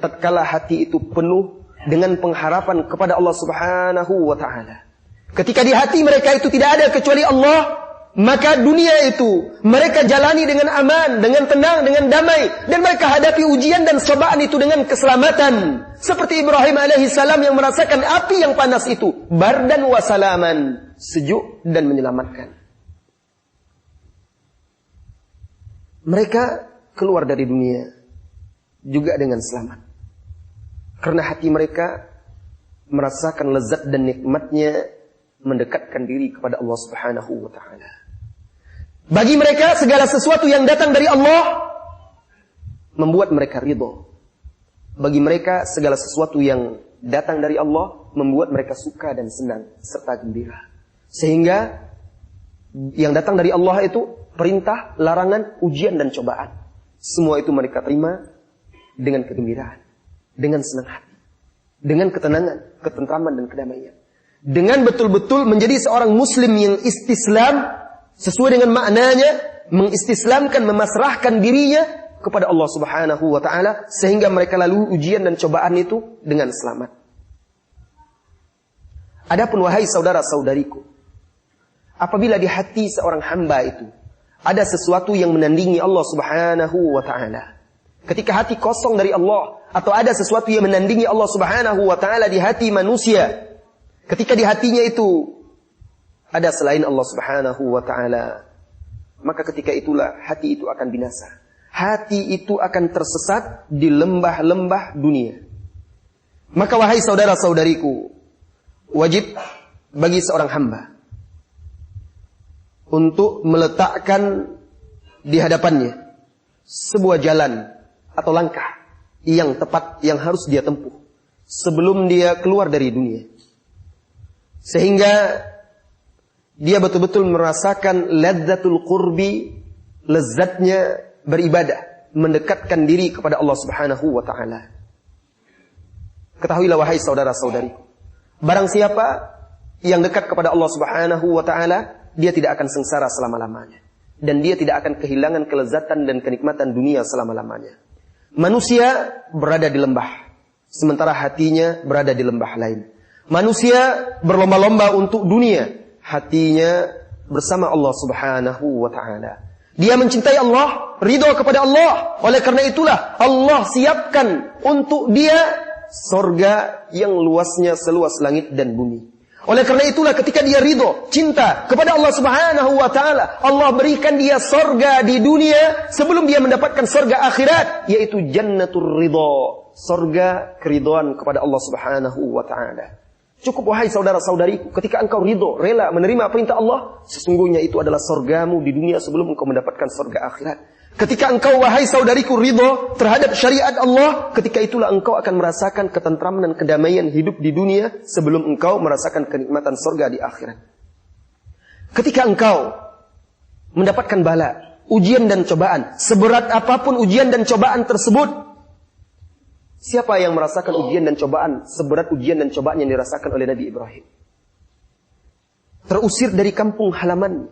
[SPEAKER 1] tatkala hati itu penuh dengan pengharapan kepada Allah Subhanahu wa taala. Ketika di hati mereka itu tidak ada kecuali Allah, maka dunia itu mereka jalani dengan aman, dengan tenang, dengan damai, dan mereka hadapi ujian dan cobaan itu dengan keselamatan. Seperti Ibrahim alaihissalam yang merasakan api yang panas itu, bardan wa salaman, sejuk dan menyelamatkan. Mereka keluar dari dunia juga dengan selamat, karena hati mereka merasakan lezat dan nikmatnya mendekatkan diri kepada Allah Subhanahu wa taala. Bagi mereka segala sesuatu yang datang dari Allah membuat mereka ridho. Bagi mereka segala sesuatu yang datang dari Allah membuat mereka suka dan senang serta gembira. Sehingga yang datang dari Allah itu perintah, larangan, ujian dan cobaan, semua itu mereka terima dengan kegembiraan, dengan senang hati, dengan ketenangan, ketentraman dan kedamaian. Dengan betul-betul menjadi seorang muslim yang istislam sesuai dengan maknanya, mengistislamkan, memasrahkan dirinya kepada Allah Subhanahu wa taala sehingga mereka lalui ujian dan cobaan itu dengan selamat. Adapun wahai saudara-saudariku, apabila di hati seorang hamba itu ada sesuatu yang menandingi Allah Subhanahu wa taala, ketika hati kosong dari Allah atau ada sesuatu yang menandingi Allah Subhanahu wa taala di hati manusia, ketika di hatinya itu ada selain Allah Subhanahu wa taala, maka ketika itulah hati itu akan binasa. Hati itu akan tersesat di lembah-lembah dunia. Maka wahai saudara-saudariku, wajib bagi seorang hamba untuk meletakkan di hadapannya sebuah jalan atau langkah yang tepat yang harus dia tempuh sebelum dia keluar dari dunia. Sehingga dia betul-betul merasakan ladzatul qurbi, lezatnya beribadah, mendekatkan diri kepada Allah Subhanahu wa taala. Ketahuilah wahai saudara-saudariku, barang siapa yang dekat kepada Allah Subhanahu wa taala, dia tidak akan sengsara selama-lamanya dan dia tidak akan kehilangan kelezatan dan kenikmatan dunia selama-lamanya. Manusia berada di lembah, sementara hatinya berada di lembah lain. Manusia berlomba-lomba untuk dunia, hatinya bersama Allah Subhanahu wa taala. Dia mencintai Allah, ridho kepada Allah. Oleh karena itulah Allah siapkan untuk dia sorga yang luasnya seluas langit dan bumi. Oleh karena itulah ketika dia ridho, cinta kepada Allah Subhanahu wa taala, Allah berikan dia sorga di dunia sebelum dia mendapatkan sorga akhirat, yaitu jannatul ridho, sorga keridhaan kepada Allah Subhanahu wa taala. Cukup wahai saudara-saudariku, ketika engkau ridho, rela menerima perintah Allah, sesungguhnya itu adalah sorgamu di dunia sebelum engkau mendapatkan sorga akhirat. Ketika engkau wahai saudariku ridho terhadap syariat Allah, ketika itulah engkau akan merasakan ketentraman dan kedamaian hidup di dunia sebelum engkau merasakan kenikmatan sorga di akhirat. Ketika engkau mendapatkan bala, ujian dan cobaan, seberat apapun ujian dan cobaan tersebut, siapa yang merasakan ujian dan cobaan seberat ujian dan cobaan yang dirasakan oleh Nabi Ibrahim? Terusir dari kampung halaman,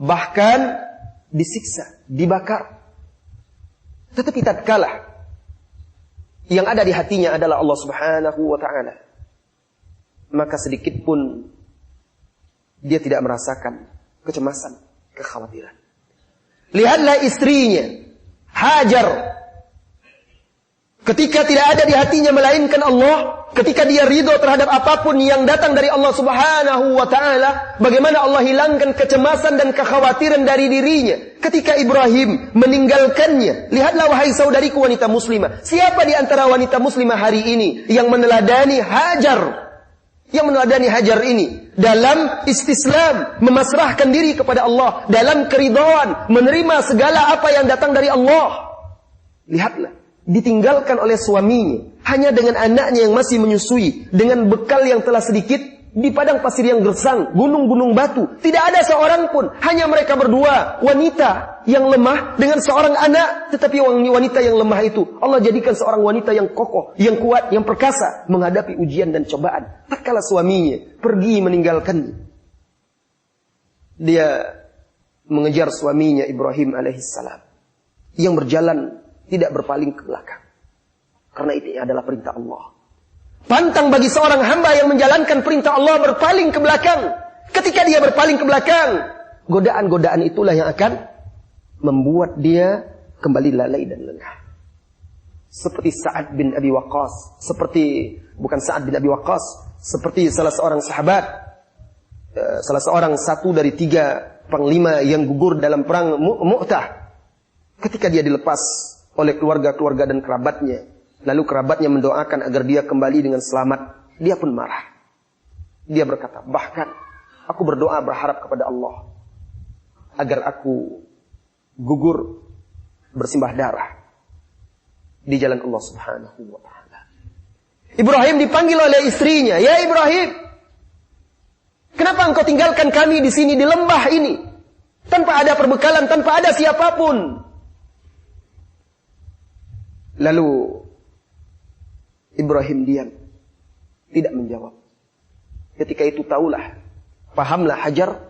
[SPEAKER 1] bahkan disiksa, dibakar. Tetapi tatkala yang ada di hatinya adalah Allah Subhanahu wa taala, maka sedikit pun dia tidak merasakan kecemasan, kekhawatiran. Lihatlah istrinya Hajar, ketika tidak ada di hatinya melainkan Allah, ketika dia ridho terhadap apapun yang datang dari Allah Subhanahu wa taala, bagaimana Allah hilangkan kecemasan dan kekhawatiran dari dirinya ketika Ibrahim meninggalkannya. Lihatlah wahai saudariku wanita muslimah, siapa di antara wanita muslimah hari ini yang meneladani Hajar? Yang meneladani Hajar ini dalam istislam, memasrahkan diri kepada Allah, dalam keridhaan, menerima segala apa yang datang dari Allah. Lihatlah, ditinggalkan oleh suaminya, hanya dengan anaknya yang masih menyusui, dengan bekal yang telah sedikit, di padang pasir yang gersang, gunung-gunung batu. Tidak ada seorang pun, hanya mereka berdua, wanita yang lemah dengan seorang anak. Tetapi wanita yang lemah itu, Allah jadikan seorang wanita yang kokoh, yang kuat, yang perkasa, menghadapi ujian dan cobaan. Tatkala suaminya pergi meninggalkannya, dia mengejar suaminya Ibrahim alaihissalam, yang berjalan tidak berpaling ke belakang. Karena itu adalah perintah Allah. Pantang bagi seorang hamba yang menjalankan perintah Allah berpaling ke belakang. Ketika dia berpaling ke belakang, godaan-godaan itulah yang akan membuat dia kembali lalai dan lengah. Seperti Sa'ad bin Abi Waqqas, seperti salah seorang sahabat, satu dari 3 panglima yang gugur dalam perang Mu'tah. Ketika dia dilepas oleh keluarga-keluarga dan kerabatnya, lalu kerabatnya mendoakan agar dia kembali dengan selamat, dia pun marah. Dia berkata, bahkan aku berdoa berharap kepada Allah agar aku gugur bersimbah darah di jalan Allah Subhanahu wa taala. Ibrahim dipanggil oleh istrinya, "Ya Ibrahim, kenapa engkau tinggalkan kami di sini di lembah ini tanpa ada perbekalan, tanpa ada siapapun?" Lalu Ibrahim diam, tidak menjawab. Ketika itu pahamlah Hajar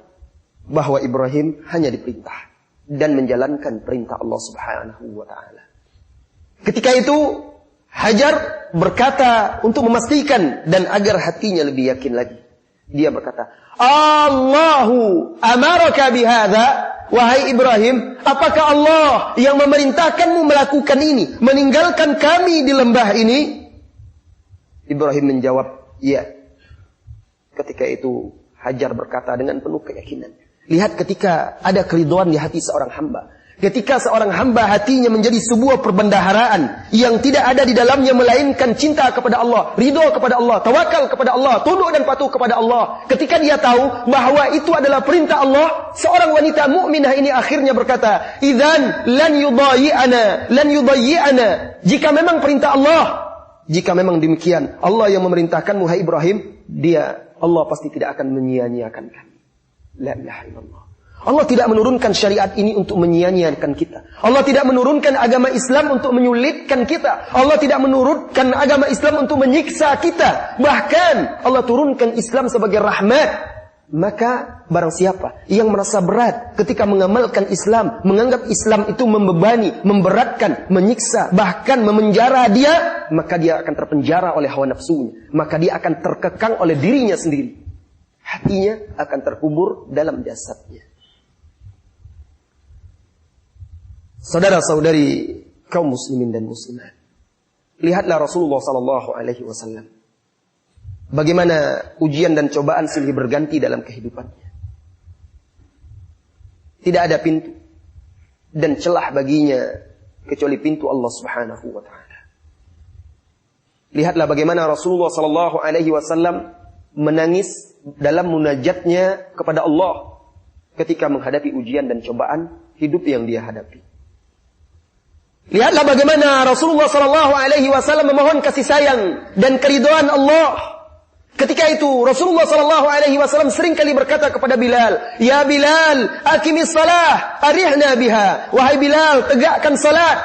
[SPEAKER 1] bahwa Ibrahim hanya diperintah dan menjalankan perintah Allah Subhanahu wa taala. Ketika itu Hajar berkata untuk memastikan dan agar hatinya lebih yakin lagi. Dia berkata, Allahu amaraka bihadza, wahai Ibrahim, apakah Allah yang memerintahkanmu melakukan ini, meninggalkan kami di lembah ini? Ibrahim menjawab, ya. Ketika itu Hajar berkata dengan penuh keyakinan. Lihat ketika ada keridhaan di hati seorang hamba. Ketika seorang hamba hatinya menjadi sebuah perbendaharaan yang tidak ada di dalamnya melainkan cinta kepada Allah, ridho kepada Allah, tawakal kepada Allah, tunduk dan patuh kepada Allah. Ketika dia tahu bahwa itu adalah perintah Allah, seorang wanita mukminah ini akhirnya berkata, "Idzan lan yudayyi'ana." Jika memang perintah Allah, jika memang demikian, Allah yang memerintahkanmu hai Ibrahim, Allah pasti tidak akan menyia-nyiakan kami. La ilaha illallah. Allah tidak menurunkan syariat ini untuk menyia-nyiakan kita. Allah tidak menurunkan agama Islam untuk menyulitkan kita. Allah tidak menurunkan agama Islam untuk menyiksa kita. Bahkan Allah turunkan Islam sebagai rahmat. Maka barang siapa yang merasa berat ketika mengamalkan Islam, menganggap Islam itu membebani, memberatkan, menyiksa, bahkan memenjara dia, maka dia akan terpenjara oleh hawa nafsunya. Maka dia akan terkekang oleh dirinya sendiri. Hatinya akan terkubur dalam jasadnya. Saudara-saudari kaum muslimin dan muslimat, lihatlah Rasulullah sallallahu alaihi wasallam bagaimana ujian dan cobaan silih berganti dalam kehidupannya. Tidak ada pintu dan celah baginya kecuali pintu Allah Subhanahu wa taala. Lihatlah bagaimana Rasulullah sallallahu alaihi wasallam menangis dalam munajatnya kepada Allah ketika menghadapi ujian dan cobaan hidup yang dia hadapi. Lihatlah bagaimana Rasulullah sallallahu alaihi wasallam memohon kasih sayang dan keridhaan Allah. Ketika itu Rasulullah sallallahu alaihi wasallam sering kali berkata kepada Bilal, "Ya Bilal, aqimis shalah, arihna biha." Wahai Bilal, tegakkan salat,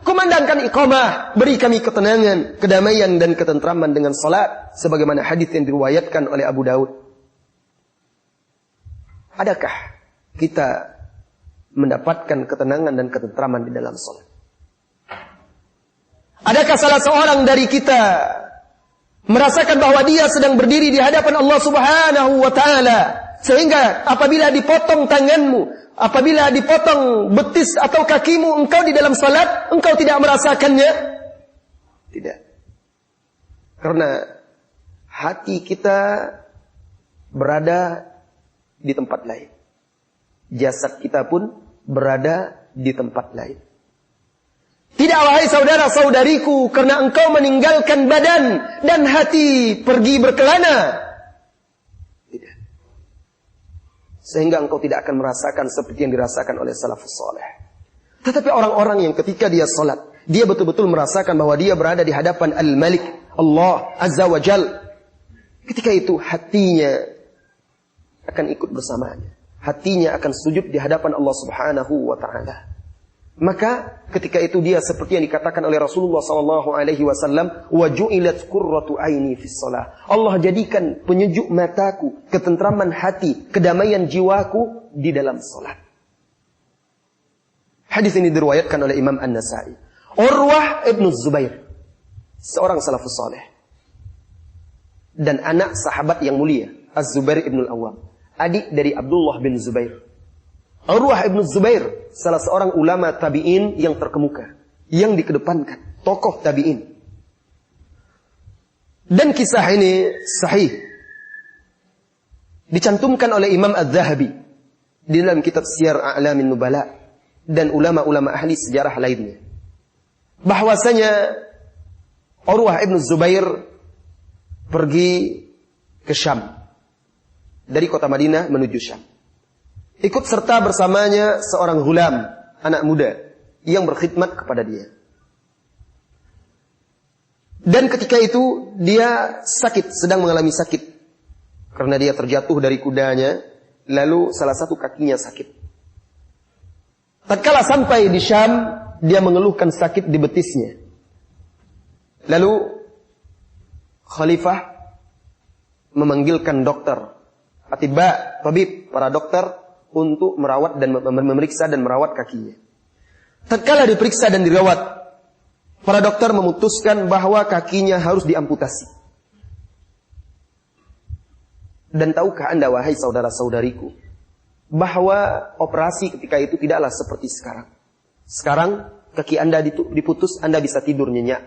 [SPEAKER 1] kumandangkan iqamah, beri kami ketenangan, kedamaian dan ketentraman dengan salat, sebagaimana hadis yang diriwayatkan oleh Abu Daud. Adakah kita mendapatkan ketenangan dan ketentraman di dalam salat? Adakah salah seorang dari kita merasakan bahwa dia sedang berdiri di hadapan Allah Subhanahu wa taala, sehingga apabila dipotong tanganmu, apabila dipotong betis atau kakimu engkau di dalam salat, engkau tidak merasakannya? Tidak. Karena hati kita berada di tempat lain. Jasad kita pun berada di tempat lain. Tidak, wahai saudara-saudariku, karena engkau meninggalkan badan dan hati pergi berkelana. Tidak. Sehingga engkau tidak akan merasakan seperti yang dirasakan oleh salafus saleh. Tetapi orang-orang yang ketika dia salat, dia betul-betul merasakan bahwa dia berada di hadapan Al-Malik, Allah Azza wa Jal. Ketika itu hatinya akan ikut bersamanya. Hatinya akan sujud di hadapan Allah Subhanahu wa taala. Maka ketika itu dia seperti yang dikatakan oleh Rasulullah sallallahu alaihi wasallam, wa ju'ilat qurratu aini fis shalah. Allah jadikan penyejuk mataku, ketentraman hati, kedamaian jiwaku di dalam salat. Hadis ini diriwayatkan oleh Imam An-Nasa'i. Urwah ibn Zubair, seorang salafus saleh dan anak sahabat yang mulia, Az-Zubair ibn al-Awwam, adik dari Abdullah bin Zubair. Urwah ibn Zubair, salah seorang ulama tabi'in yang terkemuka, yang dikedepankan, tokoh tabi'in. Dan kisah ini sahih, dicantumkan oleh Imam Az-Zahabi di dalam kitab Siyar A'lamin Nubala dan ulama-ulama ahli sejarah lainnya. Bahwasanya Urwah ibn Zubair pergi ke Syam, dari kota Madinah menuju Syam. Ikut serta bersamanya seorang hulam, anak muda, yang berkhidmat kepada dia. Dan ketika itu dia sakit, sedang mengalami sakit. Karena dia terjatuh dari kudanya, lalu salah satu kakinya sakit. Tatkala sampai di Syam, dia mengeluhkan sakit di betisnya. Lalu khalifah memanggilkan dokter, tabib, para dokter, untuk merawat dan memeriksa dan merawat kakinya. Tatkala diperiksa dan dirawat, para dokter memutuskan bahwa kakinya harus diamputasi. Dan tahukah Anda, wahai saudara-saudariku, bahwa operasi ketika itu tidaklah seperti sekarang. Sekarang kaki Anda diputus, Anda bisa tidur nyenyak.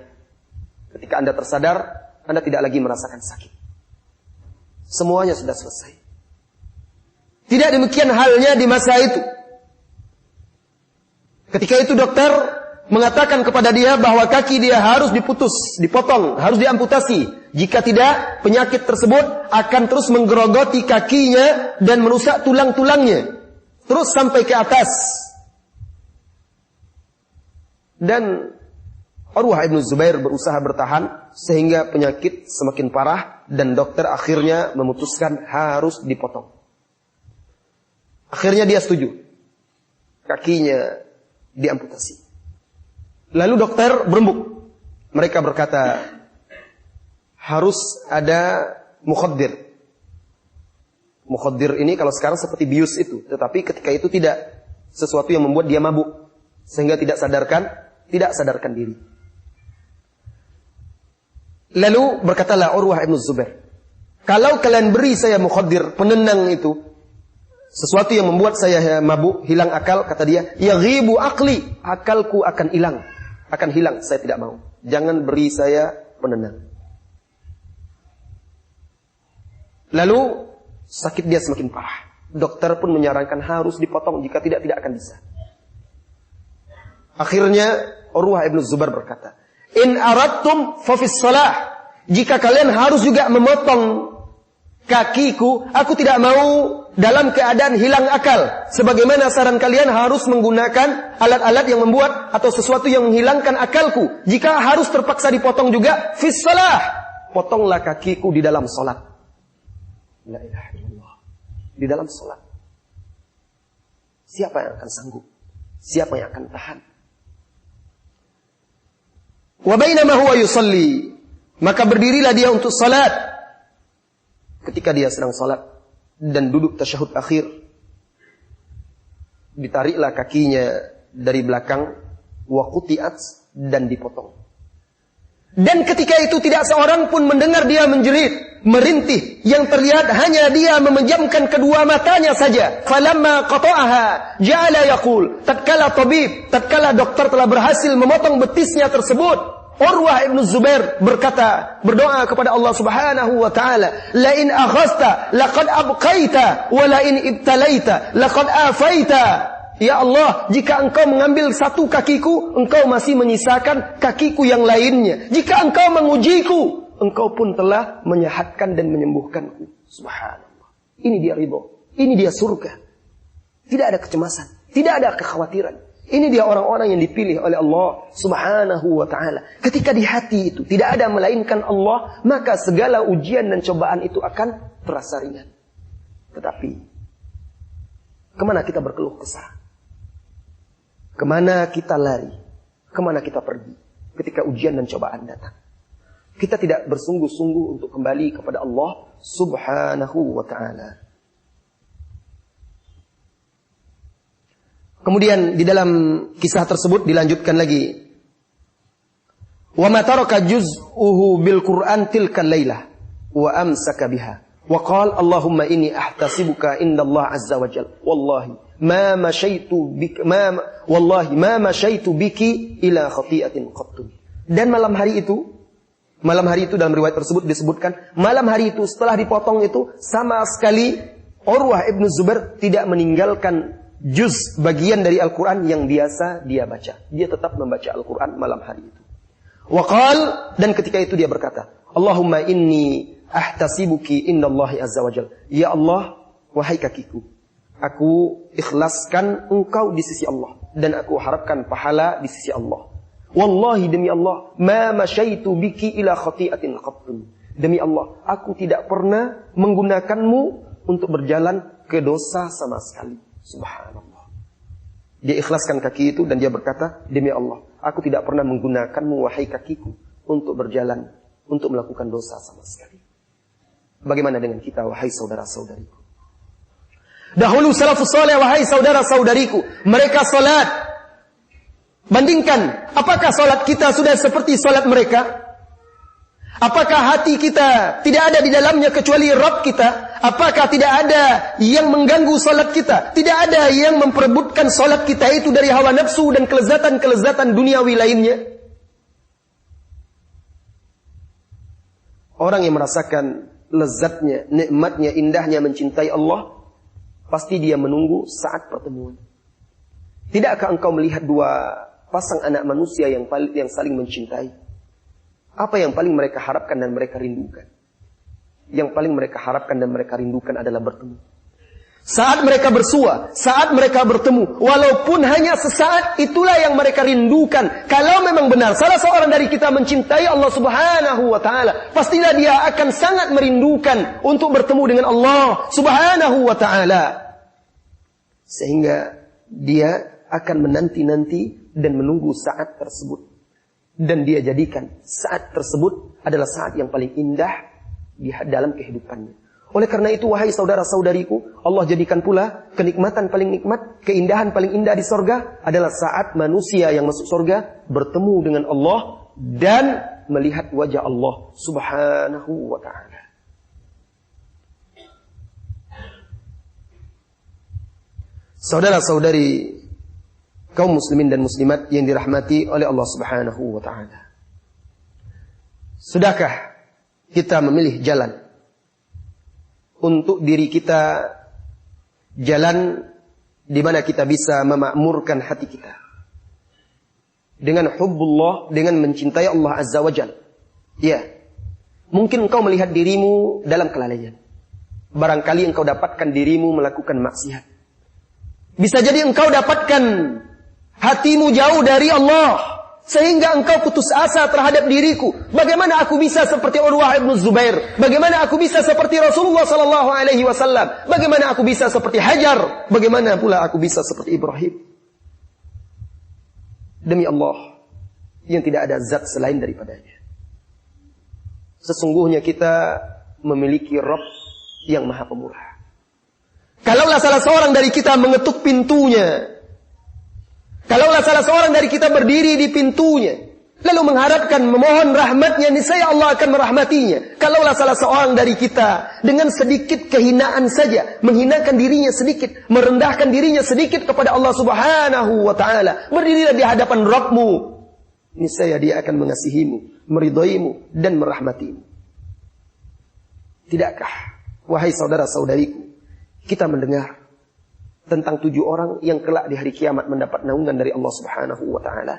[SPEAKER 1] Ketika Anda tersadar, Anda tidak lagi merasakan sakit. Semuanya sudah selesai. Tidak demikian halnya di masa itu. Ketika itu dokter mengatakan kepada dia bahwa kaki dia harus diputus, dipotong, harus diamputasi. Jika tidak, penyakit tersebut akan terus menggerogoti kakinya dan merusak tulang-tulangnya. Terus sampai ke atas. Dan Urwah ibn Zubair berusaha bertahan sehingga penyakit semakin parah dan dokter akhirnya memutuskan harus dipotong. Akhirnya dia setuju. Kakinya diamputasi. Lalu dokter berembuk. Mereka berkata, harus ada mukhaddir. Mukhaddir ini kalau sekarang seperti bius itu. Tetapi ketika itu tidak. Sesuatu yang membuat dia mabuk. Sehingga tidak sadarkan diri. Lalu berkatalah Urwah ibn Zubair, kalau kalian beri saya mukhaddir, penenang itu, sesuatu yang membuat saya mabuk, hilang akal, kata dia, yaghibu aqli, akalku akan hilang, saya tidak mau. Jangan beri saya penenang. Lalu sakit dia semakin parah. Dokter pun menyarankan harus dipotong, jika tidak akan bisa. Akhirnya Urwah ibn Zubair berkata, in aradtum fa fis shalah. Jika kalian harus juga memotong kakiku, aku tidak mau dalam keadaan hilang akal. Sebagaimana saran kalian harus menggunakan alat-alat yang membuat atau sesuatu yang menghilangkan akalku. Jika harus terpaksa dipotong juga, fis shalah. Potonglah kakiku di dalam salat. La ilaha illallah. Di dalam salat. Siapa yang akan sanggup? Siapa yang akan tahan? Wa bainama huwa yusalli, maka berdirilah dia untuk salat. Ketika dia sedang salat dan duduk tasyahud akhir, ditariklah kakinya dari belakang, wa quti'at, dan dipotong. Dan ketika itu tidak seorang pun mendengar dia menjerit, merintih. Yang terlihat hanya dia memejamkan kedua matanya saja. Falamma qata'aha ja'ala yaqul, tatkala dokter telah berhasil memotong betisnya tersebut, Urwah ibn Zubair berdoa kepada Allah Subhanahu wa taala, la in akhasta laqad abqaita wa la in ibtalaita laqad afaita. Ya Allah, jika engkau mengambil satu kakiku, engkau masih menyisakan kakiku yang lainnya. Jika engkau mengujiku, engkau pun telah menyehatkan dan menyembuhkanku. Subhanallah. Ini dia ridha. Ini dia surga. Tidak ada kecemasan, tidak ada kekhawatiran. Ini dia orang-orang yang dipilih oleh Allah Subhanahu wa ta'ala. Ketika di hati itu tidak ada melainkan Allah, maka segala ujian dan cobaan itu akan terasa ringan. Tetapi kemana kita berkeluh kesah? Kemana kita lari? Kemana kita pergi ketika ujian dan cobaan datang? Kita tidak bersungguh-sungguh untuk kembali kepada Allah Subhanahu wa ta'ala. Kemudian di dalam kisah tersebut dilanjutkan lagi. Wa ma taraka juz'uhu bil Qur'an tilka lailah wa amsaka biha. Wa qala Allahumma inni ahtasibuka indallahi azza wa jalla. Wallahi ma mashaitu biki ila khati'atin qattu. Dan malam hari itu dalam riwayat tersebut disebutkan, malam hari itu setelah dipotong itu sama sekali Urwah ibn Zubair tidak meninggalkan juz bagian dari Al-Quran yang biasa dia baca. Dia tetap membaca Al-Quran malam hari itu. Waqal, dan ketika itu dia berkata, Allahumma inni ahtasibuki indallahi azza wa jalla. Ya Allah, wahai kakiku, aku ikhlaskan engkau di sisi Allah, dan aku harapkan pahala di sisi Allah. Wallahi, demi Allah, ma masyaitu biki ila khati'atin qattun. Demi Allah, aku tidak pernah menggunakanmu untuk berjalan ke dosa sama sekali. Subhanallah. Dia ikhlaskan kaki itu dan dia berkata, demi Allah, aku tidak pernah menggunakanmu wahai kakiku untuk berjalan, untuk melakukan dosa sama sekali. Bagaimana dengan kita wahai saudara-saudariku? Dahulu salafus saleh, wahai saudara-saudariku, mereka salat. Bandingkan, apakah salat kita sudah seperti salat mereka? Apakah hati kita tidak ada di dalamnya kecuali Rabb kita? Apakah tidak ada yang mengganggu salat kita? Tidak ada yang memperebutkan salat kita itu dari hawa nafsu dan kelezatan-kelezatan duniawi lainnya? Orang yang merasakan lezatnya, nikmatnya, indahnya mencintai Allah, pasti dia menunggu saat pertemuan. Tidakkah engkau melihat dua pasang anak manusia yang saling mencintai? Apa yang paling mereka harapkan dan mereka rindukan? Yang paling mereka harapkan dan mereka rindukan adalah bertemu. Saat mereka bersua, saat mereka bertemu, walaupun hanya sesaat, itulah yang mereka rindukan. Kalau memang benar salah seorang dari kita mencintai Allah Subhanahu wa taala, pastilah dia akan sangat merindukan untuk bertemu dengan Allah Subhanahu wa taala. Sehingga dia akan menanti-nanti dan menunggu saat tersebut. Dan dia jadikan saat tersebut adalah saat yang paling indah di dalam kehidupannya. Oleh karena itu, wahai saudara-saudariku, Allah jadikan pula kenikmatan paling nikmat, keindahan paling indah di sorga adalah saat manusia yang masuk sorga bertemu dengan Allah dan melihat wajah Allah Subhanahu wa ta'ala. Saudara-saudari kaum muslimin dan muslimat yang dirahmati oleh Allah Subhanahu wa ta'ala. Sudahkah kita memilih jalan untuk diri kita, jalan di mana kita bisa memakmurkan hati kita dengan hubbullah, dengan mencintai Allah Azza wa Jalla? Ya, mungkin engkau melihat dirimu dalam kelalaian. Barangkali engkau dapatkan dirimu melakukan maksiat. Bisa jadi engkau dapatkan hatimu jauh dari Allah, sehingga engkau putus asa terhadap diriku. Bagaimana aku bisa seperti Urwah ibn Zubair? Bagaimana aku bisa seperti Rasulullah sallallahu alaihi wasallam? Bagaimana aku bisa seperti Hajar? Bagaimana pula aku bisa seperti Ibrahim? Demi Allah yang tidak ada zat selain daripadanya, sesungguhnya kita memiliki Rabb yang Maha Pemurah. Kalaulah salah seorang dari kita mengetuk pintunya, kalaulah salah seorang dari kita berdiri di pintunya, lalu mengharapkan, memohon rahmatnya, niscaya Allah akan merahmatinya. Kalaulah salah seorang dari kita dengan sedikit kehinaan saja, menghinakan dirinya sedikit, merendahkan dirinya sedikit kepada Allah Subhanahu wa ta'ala, berdirilah di hadapan Rabbmu, niscaya dia akan mengasihimu, meridaimu, dan merahmatimu. Tidakkah, wahai saudara-saudariku, kita mendengar tentang 7 orang yang kelak di hari kiamat mendapat naungan dari Allah Subhanahu wa ta'ala?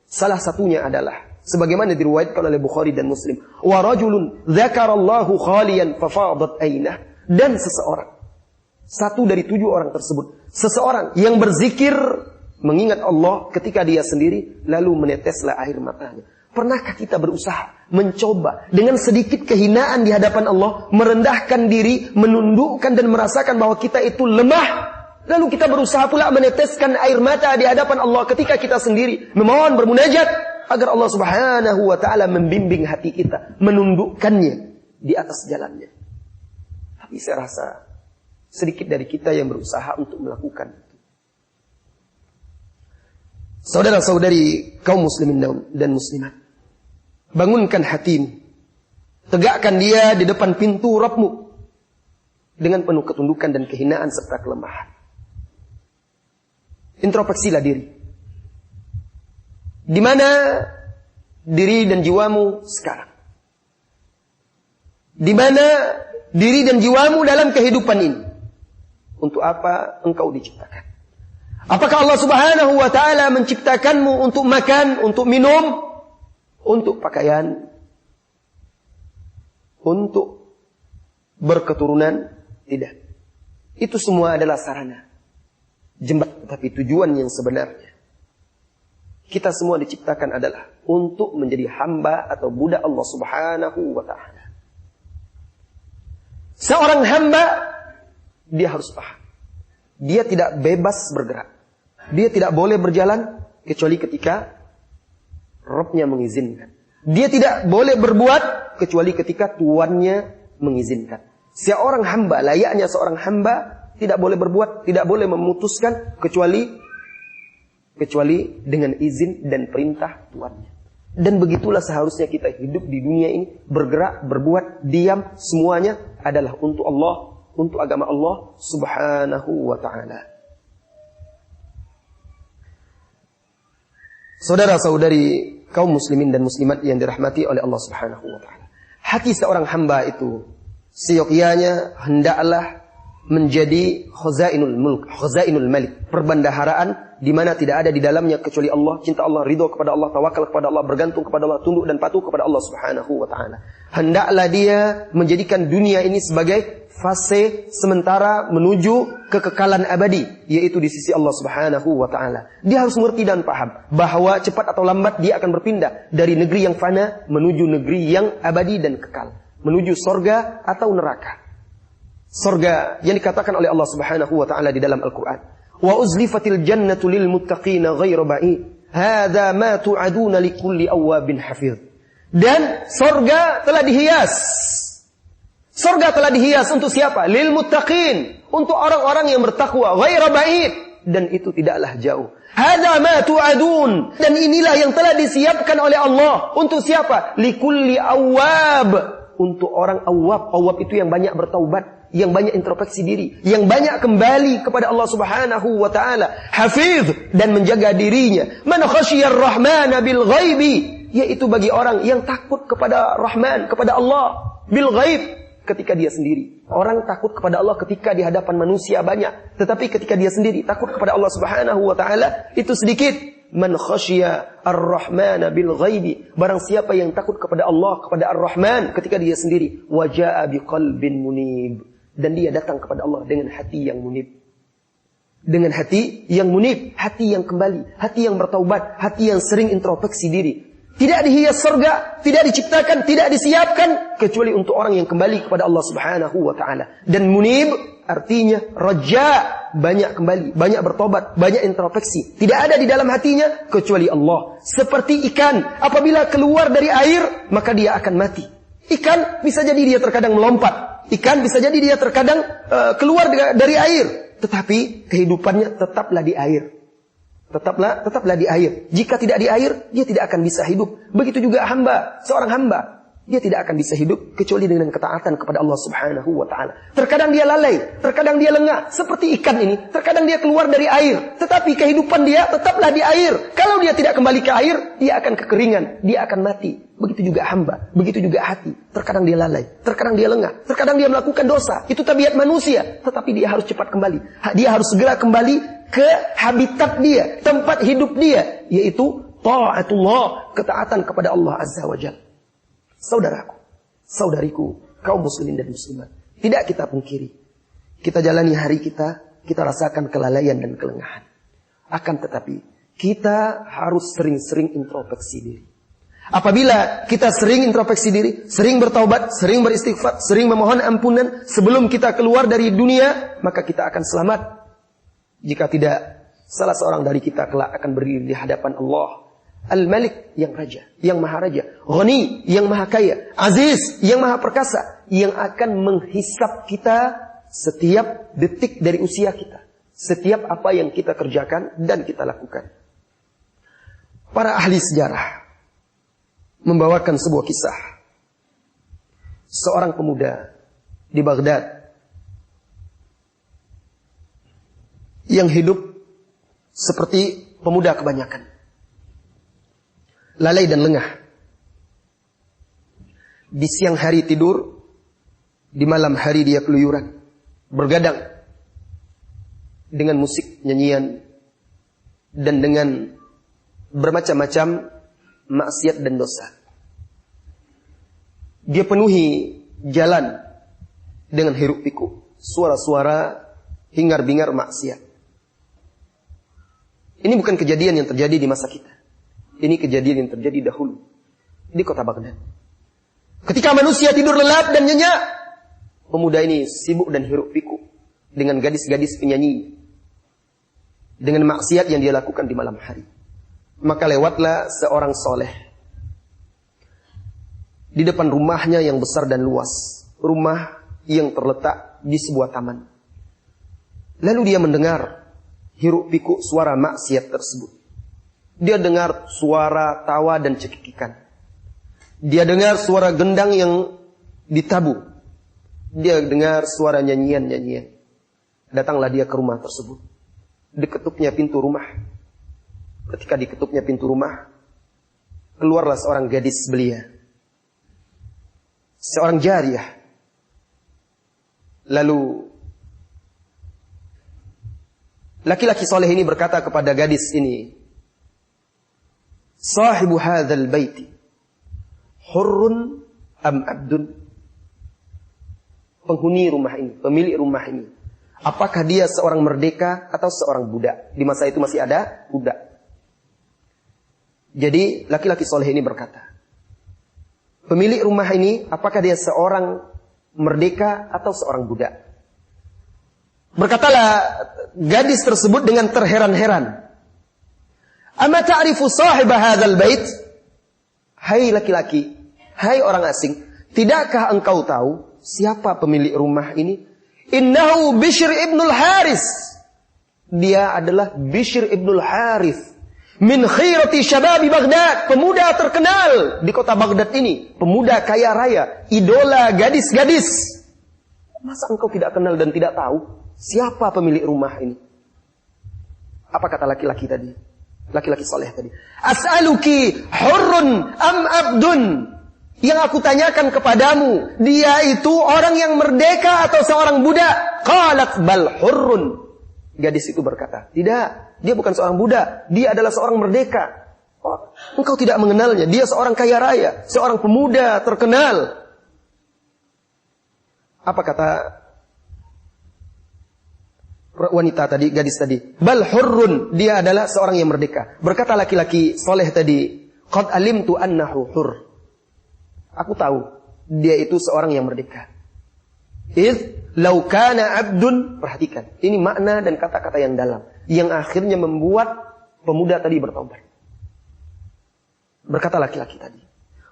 [SPEAKER 1] Salah satunya adalah sebagaimana diriwayatkan oleh Bukhari dan Muslim, wa rajulun dzakarallahu khaliyan fafadat ainah, dan seseorang, satu dari 7 orang tersebut, seseorang yang berzikir mengingat Allah ketika dia sendiri, lalu meneteslah air matanya. Pernahkah kita berusaha mencoba dengan sedikit kehinaan di hadapan Allah, merendahkan diri, menundukkan dan merasakan bahwa kita itu lemah, lalu kita berusaha pula meneteskan air mata di hadapan Allah ketika kita sendiri, memohon, bermunajat agar Allah Subhanahu wa ta'ala membimbing hati kita, menundukkannya di atas jalannya? Tapi saya rasa sedikit dari kita yang berusaha untuk melakukan itu. Saudara-saudari kaum muslimin dan muslimat, bangunkan hatimu, tegakkan dia di depan pintu Rabbmu dengan penuh ketundukan dan kehinaan serta kelemahan. Introspeksilah diri. Di mana diri dan jiwamu sekarang? Di mana diri dan jiwamu dalam kehidupan ini? Untuk apa engkau diciptakan? Apakah Allah Subhanahu wa ta'ala menciptakanmu untuk makan, untuk minum, untuk pakaian, untuk berketurunan? Tidak. Itu semua adalah sarana, jembatan, tapi tujuan yang sebenarnya kita semua diciptakan adalah untuk menjadi hamba atau budak Allah Subhanahu wa ta'ala. Seorang hamba, dia harus paham, dia tidak bebas bergerak, dia tidak boleh berjalan kecuali ketika Rabbnya mengizinkan. Dia tidak boleh berbuat kecuali ketika tuannya mengizinkan. Seorang hamba, layaknya seorang hamba, tidak boleh berbuat, tidak boleh memutuskan kecuali dengan izin dan perintah Tuhannya. Dan begitulah seharusnya kita hidup di dunia ini, bergerak, berbuat, diam, semuanya adalah untuk Allah, untuk agama Allah Subhanahu wa ta'ala. Saudara-saudari kaum muslimin dan muslimat yang dirahmati oleh Allah Subhanahu wa ta'ala. Hati seorang hamba itu seyogyanya hendaklah menjadi khazainul mulk, khazainul malik, perbendaharaan di mana tidak ada di dalamnya kecuali Allah, cinta Allah, ridho kepada Allah, tawakal kepada Allah, bergantung kepada Allah, tunduk dan patuh kepada Allah Subhanahu wa ta'ala. Hendaklah dia menjadikan dunia ini sebagai fase sementara menuju kekekalan abadi, yaitu di sisi Allah Subhanahu wa ta'ala. Dia harus mengerti dan paham bahwa cepat atau lambat dia akan berpindah dari negeri yang fana menuju negeri yang abadi dan kekal, menuju sorga atau neraka. Sorga yang dikatakan oleh Allah Subhanahu wa ta'ala di dalam Al-Quran, wa uzlifatil jannatu lil muttaqina ghairu ba'id, hadza ma tu'aduna likulli awwabin hafiz. Dan sorga telah dihias. Sorga telah dihias untuk siapa? Lil muttaqin, untuk orang-orang yang bertakwa, ghairu ba'id, dan itu tidaklah jauh. Hadza ma tu'adun, dan inilah yang telah disiapkan oleh Allah untuk siapa? Likulli awwab, untuk orang awwab. Awwab itu yang banyak bertaubat, yang banyak introspeksi diri, yang banyak kembali kepada Allah Subhanahu wa ta'ala. Hafiz, dan menjaga dirinya. Man khasyiyar rahmana bil ghaibi, yaitu bagi orang yang takut kepada Rahman, kepada Allah bil ghaib, ketika dia sendiri. Orang takut kepada Allah ketika di hadapan manusia banyak, tetapi ketika dia sendiri takut kepada Allah Subhanahu wa ta'ala itu sedikit. Man khasyiya ar-rahmana bil ghaibi, barang siapa yang takut kepada Allah, kepada Ar-Rahman ketika dia sendiri, waja'a biqalbin munib, dan dia datang kepada Allah dengan hati yang munib. Dengan hati yang munib, hati yang kembali, hati yang bertaubat, hati yang sering introspeksi diri. Tidak dihias surga, tidak diciptakan, tidak disiapkan kecuali untuk orang yang kembali kepada Allah Subhanahu wa ta'ala. Dan munib artinya raja, banyak kembali, banyak bertobat, banyak introspeksi. Tidak ada di dalam hatinya kecuali Allah. Seperti ikan, apabila keluar dari air, maka dia akan mati. Ikan bisa jadi dia terkadang melompat. Ikan bisa jadi dia terkadang keluar dari air. Tetapi kehidupannya tetaplah di air. Tetaplah di air. Jika tidak di air, dia tidak akan bisa hidup. Begitu juga hamba, seorang hamba. Dia tidak akan bisa hidup kecuali dengan ketaatan kepada Allah Subhanahu wa ta'ala. Terkadang dia lalai, terkadang dia lengah. Seperti ikan ini, terkadang dia keluar dari air. Tetapi kehidupan dia tetaplah di air. Kalau dia tidak kembali ke air, dia akan kekeringan, dia akan mati. Begitu juga hamba, begitu juga hati. Terkadang dia lalai, terkadang dia lengah, terkadang dia melakukan dosa. Itu tabiat manusia. Tetapi dia harus cepat kembali. Dia harus segera kembali ke habitat dia, tempat hidup dia, yaitu ta'atullah, ketaatan kepada Allah Azza wa Jalla. Saudaraku, saudariku, kaum muslimin dan muslimat, tidak kita pungkiri, kita jalani hari kita rasakan kelalaian dan kelengahan. Akan tetapi, kita harus sering-sering introspeksi diri. Apabila kita sering introspeksi diri, sering bertaubat, sering beristighfar, sering memohon ampunan sebelum kita keluar dari dunia, maka kita akan selamat. Jika tidak, salah seorang dari kita kelak akan berdiri di hadapan Allah Al-Malik, yang raja, yang maha raja, Ghani, yang maha kaya, Aziz, yang maha perkasa, yang akan menghisap kita setiap detik dari usia kita, setiap apa yang kita kerjakan dan kita lakukan. Para ahli sejarah membawakan sebuah kisah seorang pemuda di Baghdad yang hidup seperti pemuda kebanyakan, lalai dan lengah. Di siang hari tidur, di malam hari dia keluyuran, bergadang dengan musik, nyanyian, dan dengan bermacam-macam maksiat dan dosa. Dia penuhi jalan dengan hiruk pikuk, suara-suara hingar-bingar maksiat. Ini bukan kejadian yang terjadi di masa kita. Ini kejadian yang terjadi dahulu di kota Baghdad. Ketika manusia tidur lelap dan nyenyak, pemuda ini sibuk dan hiruk pikuk dengan gadis-gadis penyanyi, dengan maksiat yang dia lakukan di malam hari. Maka lewatlah seorang soleh di depan rumahnya yang besar dan luas, rumah yang terletak di sebuah taman. Lalu dia mendengar hiruk pikuk suara maksiat tersebut. Dia dengar suara tawa dan cekikikan. Dia dengar suara gendang yang ditabuh. Dia dengar suara nyanyian-nyanyian. Datanglah dia ke rumah tersebut. Diketuknya pintu rumah. Ketika diketuknya pintu rumah, keluarlah seorang gadis belia. Seorang jariyah. Lalu laki-laki soleh ini berkata kepada gadis ini, "Sahibu hadzal baiti hurrun am abdun?" Penghuni rumah ini, pemilik rumah ini, apakah dia seorang merdeka atau seorang budak? Di masa itu masih ada budak. Jadi laki-laki soleh ini berkata, pemilik rumah ini apakah dia seorang merdeka atau seorang budak? Berkatalah gadis tersebut dengan terheran-heran, "Ama ta'rifu sahiba hadzal bait?" Hai laki-laki, hai orang asing, tidakkah engkau tahu siapa pemilik rumah ini? Innahu Bishr ibnul Haris. Dia adalah Bishr ibnul Haris. Min khirati syababi Baghdad. Pemuda terkenal di kota Baghdad ini. Pemuda kaya raya. Idola gadis-gadis. Masa engkau tidak kenal dan tidak tahu siapa pemilik rumah ini? Apa kata laki-laki tadi? Laki-laki soleh tadi. As'aluki hurrun am abdun? Yang aku tanyakan kepadamu, dia itu orang yang merdeka atau seorang budak? Qalat bal hurrun. Gadis itu berkata, tidak, dia bukan seorang budak, dia adalah seorang merdeka. Oh, engkau tidak mengenalnya, dia seorang kaya raya, seorang pemuda terkenal. Apa kata wanita tadi, gadis tadi? Bal hurrun, dia adalah seorang yang merdeka. Berkata laki-laki soleh tadi, qad alimtu annahu hurr. Aku tahu dia itu seorang yang merdeka. Law kana abdun, perhatikan. Ini makna dan kata-kata yang dalam yang akhirnya membuat pemuda tadi bertobat. Berkata laki-laki tadi,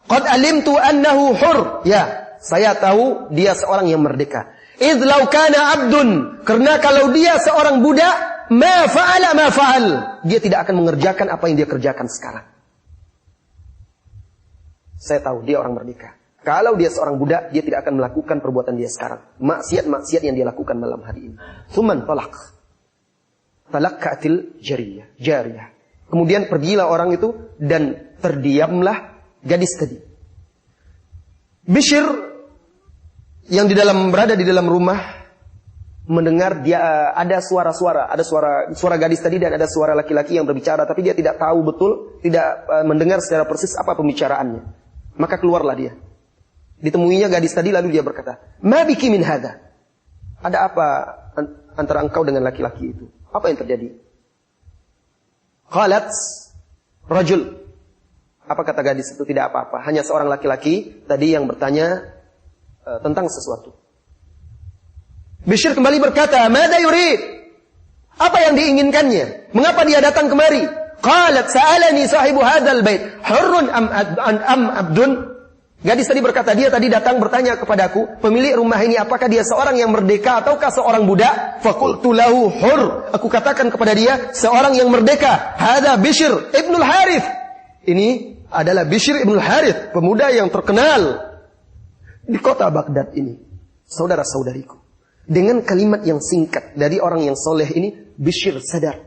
[SPEAKER 1] qad alimtu annahu hurr. Ya, saya tahu dia seorang yang merdeka. Law kana abdun, karena kalau dia seorang budak, ma fa'ala ma fa'al. Dia tidak akan mengerjakan apa yang dia kerjakan sekarang. Saya tahu dia orang merdeka. Kalau dia seorang budak, dia tidak akan melakukan perbuatan dia sekarang. Maksiat-maksiat yang dia lakukan malam hari ini. Thuman talaq. Talaqqatil jariyah. Kemudian pergilah orang itu dan terdiamlah gadis tadi. Bishr yang berada di dalam rumah mendengar dia ada suara-suara, ada suara gadis tadi dan ada suara laki-laki yang berbicara, tapi dia tidak tahu betul, tidak mendengar secara persis apa pembicaraannya. Maka keluarlah dia. Ditemuinya gadis tadi lalu dia berkata, "Ma biki min hadha?" Ada apa antara engkau dengan laki-laki itu? Apa yang terjadi? Qalat rajul. Apa kata gadis itu? Tidak apa-apa, hanya seorang laki-laki tadi yang bertanya tentang sesuatu. Bishr kembali berkata, "Mada yurid?" Apa yang diinginkannya? Mengapa dia datang kemari? Qalat sa'alani sahibu hadzal bait hurrun am abdun? Gadis tadi berkata, dia tadi datang bertanya kepadaku, pemilik rumah ini apakah dia seorang yang merdeka ataukah seorang budak? Faqultu lahu hurr. Aku katakan kepada dia, seorang yang merdeka. Hadza Bishr ibnul Harith. Ini adalah Bishr ibnul Harith, pemuda yang terkenal di kota Baghdad ini. Saudara-saudariku, dengan kalimat yang singkat dari orang yang soleh ini, Bishr sadar.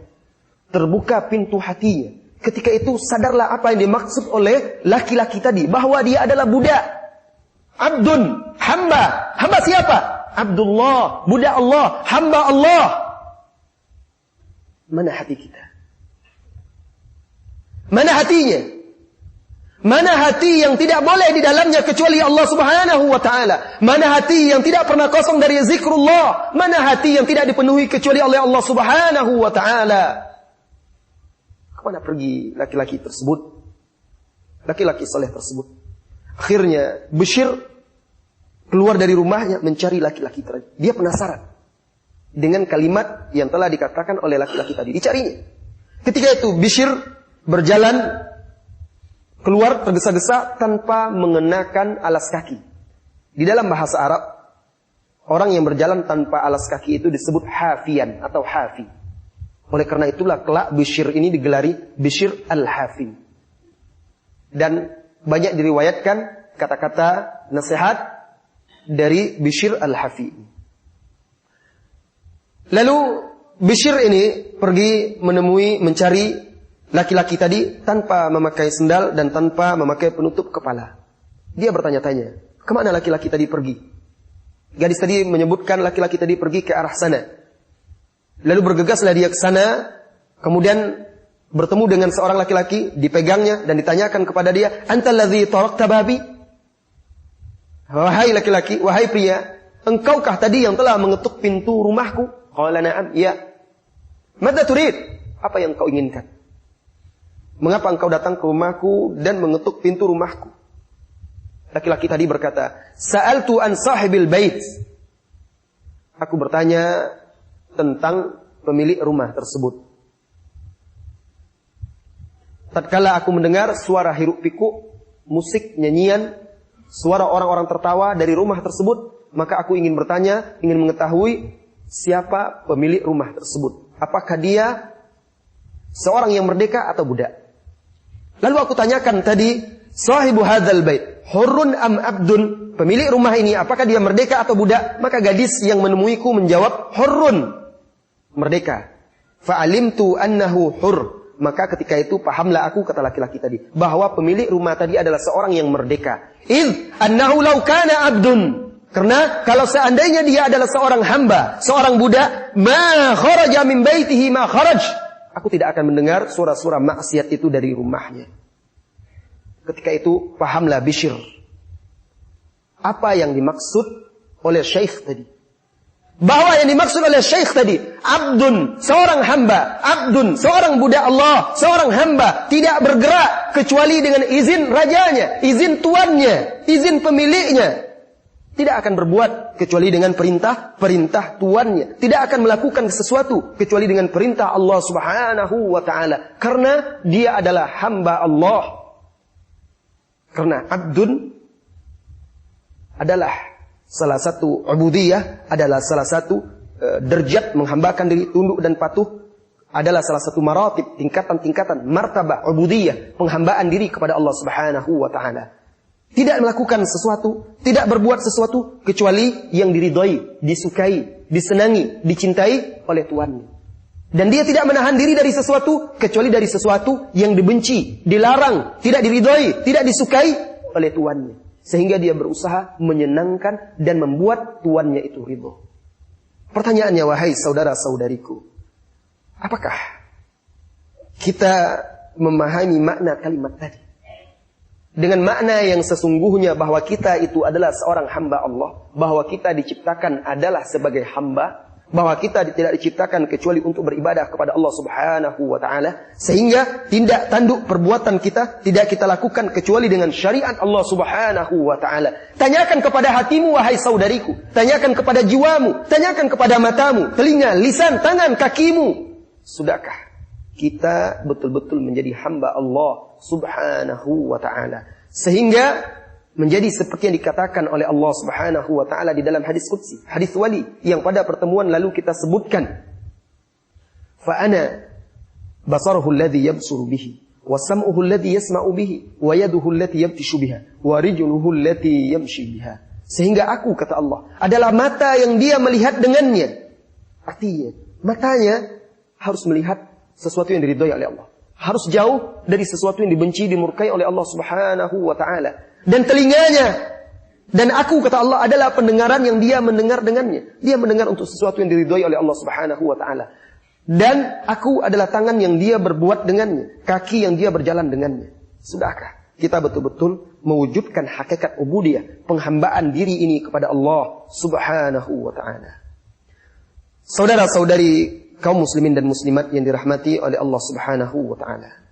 [SPEAKER 1] Terbuka pintu hatinya. Ketika itu sadarlah apa yang dimaksud oleh laki-laki tadi. Bahwa dia adalah budak. Abdun, hamba. Hamba siapa? Abdullah, budak Allah, hamba Allah. Mana hati kita? Mana hatinya? Mana hati yang tidak boleh di dalamnya kecuali Allah Subhanahu wa ta'ala? Mana hati yang tidak pernah kosong dari zikrullah? Mana hati yang tidak dipenuhi kecuali oleh Allah Subhanahu wa ta'ala? Kemana pergi laki-laki tersebut? Laki-laki soleh tersebut. Akhirnya Bishr keluar dari rumahnya mencari laki-laki tadi. Dia penasaran dengan kalimat yang telah dikatakan oleh laki-laki tadi. Dicarinya. Ketika itu Bishr berjalan keluar tergesa-gesa tanpa mengenakan alas kaki. Di dalam bahasa Arab, Orang yang berjalan tanpa alas kaki itu disebut hafian atau hafi. Oleh karena itulah kelak Bishr ini digelari Bishr al-Hafi. Dan banyak diriwayatkan kata-kata nasihat dari Bishr al-Hafi. Lalu Bishr ini pergi mencari laki-laki tadi tanpa memakai sendal dan tanpa memakai penutup kepala. Dia bertanya-tanya, kemana laki-laki tadi pergi? Gadis tadi menyebutkan laki-laki tadi pergi ke arah sana. Lalu bergegaslah dia ke sana, kemudian bertemu dengan seorang laki-laki, dipegangnya dan ditanyakan kepada dia, "Antal ladzi tarakta babi?" Wahai laki-laki, wahai pria, engkaukah tadi yang telah mengetuk pintu rumahku? Qala na'am, ya. Madza turid? Apa yang kau inginkan? Mengapa engkau datang ke rumahku dan mengetuk pintu rumahku? Laki-laki tadi berkata, "Sa'altu an sahibil bait." Aku bertanya tentang pemilik rumah tersebut. Tatkala aku mendengar suara hiruk pikuk, musik, nyanyian, suara orang-orang tertawa dari rumah tersebut, maka aku ingin bertanya, ingin mengetahui siapa pemilik rumah tersebut. Apakah dia seorang yang merdeka atau budak? Lalu aku tanyakan tadi, sahibu hadzal bait hurrun am abdun? Pemilik rumah ini apakah dia merdeka atau budak? Maka gadis yang menemuiku menjawab, hurrun, merdeka. Fa'alimtu annahu hur. Maka ketika itu pahamlah aku, kata laki-laki tadi, bahwa pemilik rumah tadi adalah seorang yang merdeka. Idh annahu law kana abdun. Karena kalau seandainya dia adalah seorang hamba, seorang budak, ma kharaja min baitihi ma kharaj. Aku tidak akan mendengar suara-suara maksiat itu dari rumahnya. Ketika itu pahamlah Bishr apa yang dimaksud oleh syekh tadi. Bahwa yang dimaksud oleh syekh tadi, abdun, seorang hamba, abdun, seorang budak Allah, seorang hamba, tidak bergerak kecuali dengan izin rajanya, izin tuannya, izin pemiliknya. Tidak akan berbuat kecuali dengan perintah tuannya. Tidak akan melakukan sesuatu kecuali dengan perintah Allah Subhanahu wa ta'ala. Karena dia adalah hamba Allah. Karena abdun adalah salah satu ubudiyah, adalah salah satu derajat menghambakan diri, tunduk dan patuh, adalah salah satu maratib, tingkatan-tingkatan martabah ubudiyah, penghambaan diri kepada Allah Subhanahu wa ta'ala. Tidak melakukan sesuatu, tidak berbuat sesuatu kecuali yang diridhai, disukai, disenangi, dicintai oleh tuannya. Dan dia tidak menahan diri dari sesuatu kecuali dari sesuatu yang dibenci, dilarang, tidak diridhai, tidak disukai oleh tuannya. Sehingga dia berusaha menyenangkan dan membuat tuannya itu ridho. Pertanyaannya, wahai saudara-saudariku, apakah kita memahami makna kalimat tadi? Dengan makna yang sesungguhnya bahwa kita itu adalah seorang hamba Allah, bahwa kita diciptakan adalah sebagai hamba, bahwa kita tidak diciptakan kecuali untuk beribadah kepada Allah Subhanahu wa ta'ala, sehingga tindak tanduk perbuatan kita tidak kita lakukan kecuali dengan syariat Allah Subhanahu wa ta'ala. Tanyakan kepada hatimu, wahai saudariku, tanyakan kepada jiwamu, tanyakan kepada matamu, telinga, lisan, tangan, kakimu, sudahkah kita betul-betul menjadi hamba Allah Subhanahu wa ta'ala, sehingga menjadi seperti yang dikatakan oleh Allah Subhanahu wa ta'ala di dalam hadis qudsi, hadis wali yang pada pertemuan lalu kita sebutkan. Fa ana basaruhu alladhi yabsuru bihi, wa sam'uhu alladhi yasma'u bihi, wa yaduhu allati yabtishu biha, wa rijluhu allati yamshi biha. Sehingga aku, kata Allah, adalah mata yang dia melihat dengannya. Artinya matanya harus melihat sesuatu yang diridhai oleh Allah, harus jauh dari sesuatu yang dibenci, dimurkai oleh Allah Subhanahu wa ta'ala. Dan telinganya, dan aku, kata Allah, adalah pendengaran yang dia mendengar dengannya. Dia mendengar untuk sesuatu yang diridhai oleh Allah Subhanahu wa ta'ala. Dan aku adalah tangan yang dia berbuat dengannya, kaki yang dia berjalan dengannya. Sudahkah kita betul-betul mewujudkan hakikat ubudiyah, penghambaan diri ini kepada Allah Subhanahu wa ta'ala? Saudara-saudari kaum muslimin dan muslimat yang dirahmati oleh Allah Subhanahu wa ta'ala,